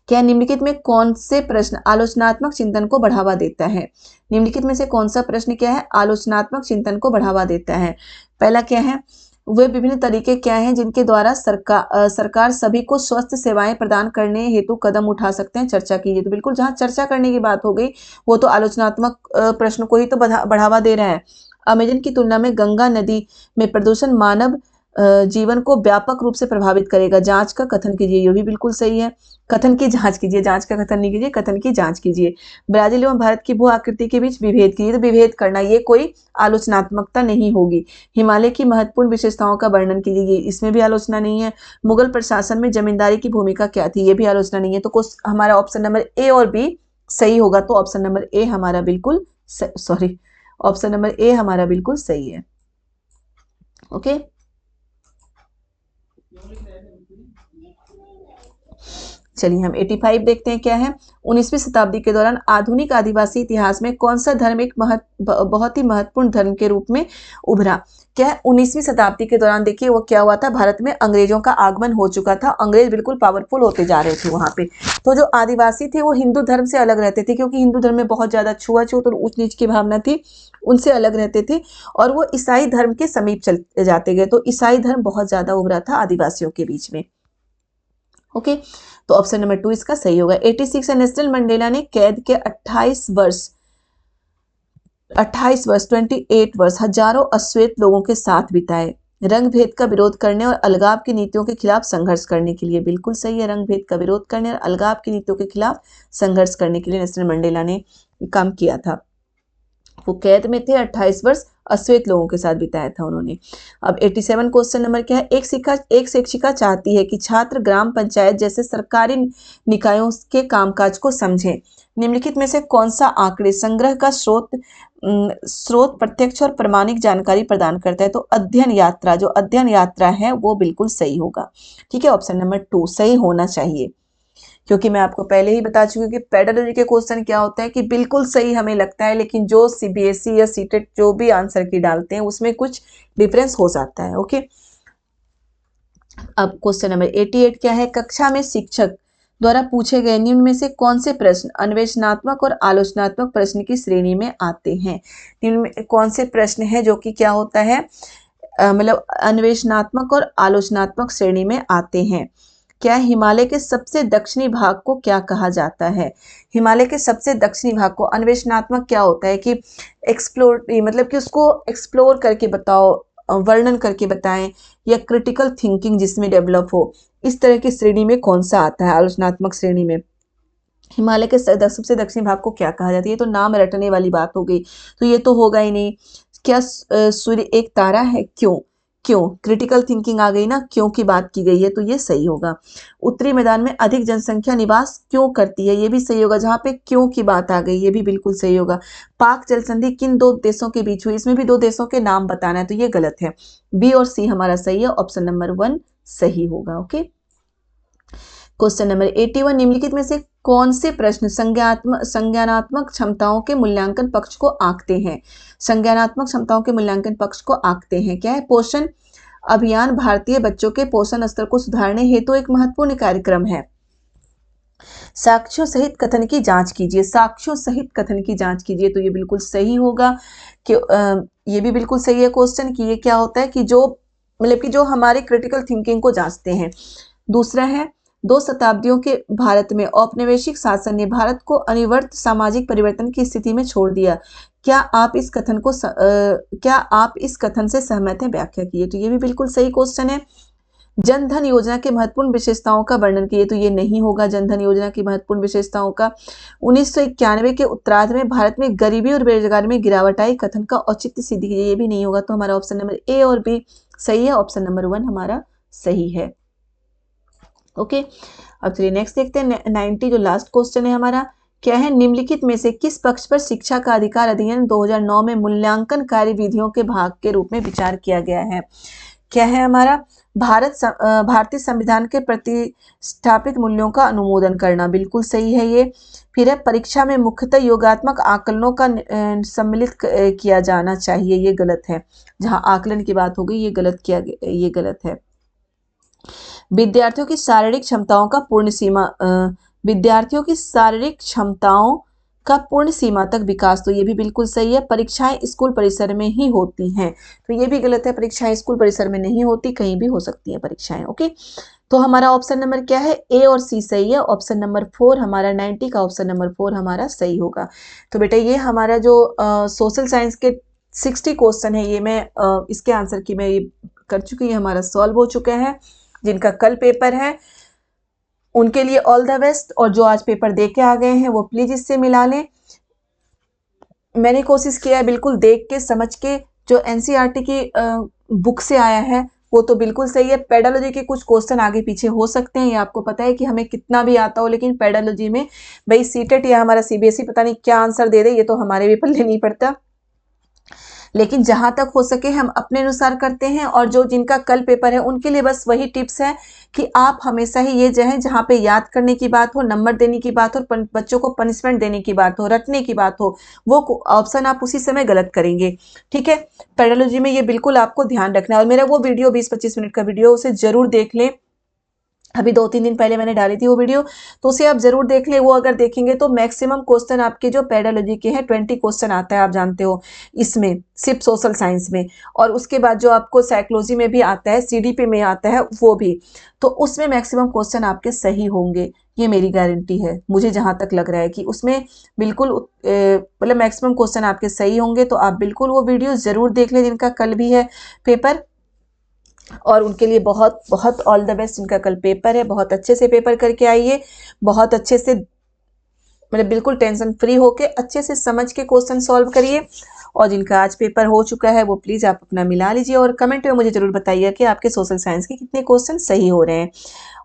क्या निम्नलिखित में कौन से प्रश्न आलोचनात्मक चिंतन को बढ़ावा देता है? निम्नलिखित में से कौन सा प्रश्न क्या है? आलोचनात्मक चिंतन को बढ़ावा देता है। पहला क्या है? वे विभिन्न तरीके क्या हैं जिनके द्वारा सरकार सभी को स्वस्थ सेवाएं प्रदान करने हेतु कदम उठा सकते हैं, चर्चा कीजिए। तो बिल्कुल जहां चर्चा करने की बात हो गई, वो तो आलोचनात्मक प्रश्न को ही तो बढ़ावा दे रहा है। अमेजन की तुलना में गंगा नदी में प्रदूषण मानव जीवन को व्यापक रूप से प्रभावित करेगा, जांच का कथन कीजिए, ये भी बिल्कुल सही है। कथन की जांच कीजिए, जांच का कथन नहीं कीजिए, कथन की जांच कीजिए। ब्राजील एवं भारत की भू आकृति के बीच विभेद कीजिए, तो विभेद करना ये कोई आलोचनात्मकता नहीं होगी। हिमालय की महत्वपूर्ण विशेषताओं का वर्णन कीजिए, इसमें भी आलोचना नहीं है। मुगल प्रशासन में जमींदारी की भूमिका क्या थी, ये भी आलोचना नहीं है। तो हमारा ऑप्शन नंबर ए और बी सही होगा, तो ऑप्शन नंबर ए हमारा बिल्कुल ऑप्शन नंबर ए हमारा बिल्कुल सही है। ओके, चलिए हम 85 देखते हैं क्या है। 19वीं शताब्दी के दौरान आधुनिक आदिवासी इतिहास में कौन सा धर्म एक बहुत ही महत्वपूर्ण धर्म के रूप में उभरा? क्या है, 19वीं शताब्दी के दौरान देखिए वो क्या हुआ था, भारत में अंग्रेजों का आगमन हो चुका था, अंग्रेज बिल्कुल पावरफुल होते जा रहे थे वहां पे। तो जो आदिवासी थे वो हिंदू धर्म से अलग रहते थे, क्योंकि हिंदू धर्म में बहुत ज्यादा छुआछूत और ऊंच नीच की भावना थी, उनसे अलग रहते थे, और वो ईसाई धर्म के समीप चलते जाते गए। तो ईसाई धर्म बहुत ज्यादा उभरा था आदिवासियों के बीच में। ओके, तो ऑप्शन नंबर 2 इसका सही होगा। 86 है, नेल्सन मंडेला ने कैद के 28 वर्ष 28 वर्ष हजारों अश्वेत लोगों के साथ बिताए, रंग भेद का विरोध करने और अलगाव की नीतियों के खिलाफ संघर्ष करने के लिए। बिल्कुल सही है, रंग भेद का विरोध करने और अलगाव की नीतियों के खिलाफ संघर्ष करने के लिए नेल्सन मंडेला ने काम किया था। वो कैद में थे, 28 वर्ष अश्वेत लोगों के साथ बिताया था उन्होंने। अब 87 क्वेश्चन नंबर क्या है, एक शिक्षिका चाहती है कि छात्र ग्राम पंचायत जैसे सरकारी निकायों के कामकाज को समझें। निम्नलिखित में से कौन सा आंकड़े संग्रह का स्रोत प्रत्यक्ष और प्रमाणिक जानकारी प्रदान करता है? तो अध्ययन यात्रा, जो अध्ययन यात्रा है वो बिल्कुल सही होगा। ठीक है, ऑप्शन नंबर 2 सही होना चाहिए, क्योंकि मैं आपको पहले ही बता चुकी हूँ कि पेडागोजी के क्वेश्चन क्या होता है कि बिल्कुल सही हमें लगता है, लेकिन जो सीबीएसई या सीटेट जो भी आंसर की डालते हैं उसमें कुछ डिफरेंस हो जाता है। ओके, अब क्वेश्चन नंबर 88 क्या है, कक्षा में शिक्षक द्वारा पूछे गए निम्न में से कौन से प्रश्न अन्वेषणात्मक और आलोचनात्मक प्रश्न की श्रेणी में आते हैं? निम्न में कौन से प्रश्न है जो कि क्या होता है, मतलब अन्वेषणात्मक और आलोचनात्मक श्रेणी में आते हैं? क्या हिमालय के सबसे दक्षिणी भाग को क्या कहा जाता है? हिमालय के सबसे दक्षिणी भाग को अन्वेषणात्मक क्या होता है कि एक्सप्लोर, मतलब कि उसको एक्सप्लोर करके बताओ, वर्णन करके बताएं, या क्रिटिकल थिंकिंग जिसमें डेवलप हो, इस तरह की श्रेणी में कौन सा आता है? आलोचनात्मक श्रेणी में हिमालय के सबसे दक्षिणी भाग को क्या कहा जाता है? ये तो नाम रटने वाली बात हो गई, तो ये तो होगा ही नहीं। क्या सूर्य एक तारा है? क्यों? क्यों क्रिटिकल थिंकिंग आ गई ना, क्यों की बात की गई है, तो ये सही होगा। उत्तरी मैदान में अधिक जनसंख्या निवास क्यों करती है? ये भी सही होगा, जहां पे क्यों की बात आ गई ये भी बिल्कुल सही होगा। पाक जल संधि किन दो देशों के बीच हुई? इसमें भी दो देशों के नाम बताना है, तो ये गलत है। बी और सी हमारा सही है, ऑप्शन नंबर 1 सही होगा। ओके, क्वेश्चन नंबर 81, निम्नलिखित में से कौन से प्रश्न संज्ञानात्मक क्षमताओं के मूल्यांकन पक्ष को आंकते हैं? संज्ञानात्मक क्षमताओं के मूल्यांकन पक्ष को आंकते हैं। क्या है? पोषण अभियान भारतीय बच्चों के पोषण स्तर को सुधारने हेतु एक महत्वपूर्ण कार्यक्रम है। साक्ष्यों सहित कथन की जांच कीजिए, साक्ष्यों सहित कथन की जांच कीजिए, तो ये बिल्कुल सही होगा कि ये भी बिल्कुल सही है क्वेश्चन कि ये क्या होता है कि जो मतलब कि जो हमारे क्रिटिकल थिंकिंग को जांचते हैं। दूसरा है, 2 शताब्दियों के भारत में औपनिवेशिक शासन ने भारत को अनिवार्य सामाजिक परिवर्तन की स्थिति में छोड़ दिया। क्या आप इस कथन से सहमत हैं? व्याख्या कीजिए, तो ये भी बिल्कुल सही क्वेश्चन है। जन धन योजना के महत्वपूर्ण विशेषताओं का वर्णन कीजिए, तो ये नहीं होगा जन धन योजना की महत्वपूर्ण विशेषताओं का। 1991 के उत्तरार्ध में भारत में गरीबी और बेरोजगारी में गिरावट आई, कथन का औचित्य सिद्ध कीजिए, ये भी नहीं होगा। तो हमारा ऑप्शन नंबर ए और बी सही है, ऑप्शन नंबर 1 हमारा सही है। ओके, अब चलिए नेक्स्ट देखते हैं 90 जो लास्ट क्वेश्चन है हमारा। क्या है? निम्नलिखित में से किस पक्ष पर शिक्षा का अधिकार अधिनियम 2009 में मूल्यांकन कार्य विधियों के भाग के रूप में विचार किया गया है? क्या है हमारा? भारतीय संविधान के प्रतिष्ठापित मूल्यों का अनुमोदन करना, बिल्कुल सही है ये। फिर है, परीक्षा में मुख्यतः योगात्मक आकलनों का सम्मिलित किया जाना चाहिए, ये गलत है। जहां आकलन की बात हो गई ये गलत है। विद्यार्थियों की शारीरिक क्षमताओं का पूर्ण सीमा तक विकास, तो ये भी बिल्कुल सही है। परीक्षाएं स्कूल परिसर में ही होती हैं, तो ये भी गलत है, परीक्षाएं स्कूल परिसर में नहीं होती, कहीं भी हो सकती हैं परीक्षाएं। ओके, तो हमारा ऑप्शन नंबर क्या है? ए और सी सही है, ऑप्शन नंबर 4 हमारा 90 का ऑप्शन नंबर 4 हमारा सही होगा। तो बेटा ये हमारा जो सोशल साइंस के 60 क्वेश्चन है, ये मैं इसके आंसर की मैं ये कर चुकी है, हमारा सॉल्व हो चुका है। जिनका कल पेपर है उनके लिए ऑल द बेस्ट, और जो आज पेपर दे के आ गए हैं वो प्लीज इससे मिला लें। मैंने कोशिश किया है बिल्कुल देख के समझ के, जो एनसीईआरटी की बुक से आया है वो तो बिल्कुल सही है। पेडालॉजी के कुछ क्वेश्चन आगे पीछे हो सकते हैं, ये आपको पता है कि हमें कितना भी आता हो, लेकिन पेडालॉजी में भाई सीटेट या हमारा सीबीएसई पता नहीं क्या आंसर दे दे, ये तो हमारे भी पल्ले नहीं पड़ता। लेकिन जहाँ तक हो सके हम अपने अनुसार करते हैं, और जो जिनका कल पेपर है उनके लिए बस वही टिप्स है कि आप हमेशा ही ये चाहें जहाँ पे याद करने की बात हो, नंबर देने की बात हो, बच्चों को पनिशमेंट देने की बात हो, रटने की बात हो, वो ऑप्शन आप उसी समय गलत करेंगे। ठीक है, पेडालॉजी में ये बिल्कुल आपको ध्यान रखना है। और मेरा वो वीडियो 20-25 मिनट का वीडियो, उसे जरूर देख लें। अभी 2-3 दिन पहले मैंने डाली थी वो वीडियो, तो उसे आप जरूर देख लें। वो अगर देखेंगे तो मैक्सिमम क्वेश्चन आपके जो पेडालॉजी के हैं 20 क्वेश्चन आता है, आप जानते हो इसमें, सिर्फ सोशल साइंस में। और उसके बाद जो आपको साइकोलॉजी में भी आता है, सीडीपी में आता है वो भी, तो उसमें मैक्सिमम क्वेश्चन आपके सही होंगे, ये मेरी गारंटी है। मुझे जहां तक लग रहा है कि उसमें बिल्कुल मतलब मैक्सिमम क्वेश्चन आपके सही होंगे। तो आप बिल्कुल वो वीडियो जरूर देख लें जिनका कल भी है पेपर, और उनके लिए बहुत बहुत ऑल द बेस्ट। इनका कल पेपर है, बहुत अच्छे से पेपर करके आइए, बहुत अच्छे से, मतलब बिल्कुल टेंशन फ्री होके अच्छे से समझ के क्वेश्चन सॉल्व करिए। और जिनका आज पेपर हो चुका है वो प्लीज़ आप अपना मिला लीजिए, और कमेंट में मुझे ज़रूर बताइए कि आपके सोशल साइंस के कितने क्वेश्चन सही हो रहे हैं।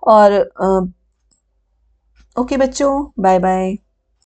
और ओके बच्चों, बाय बाय।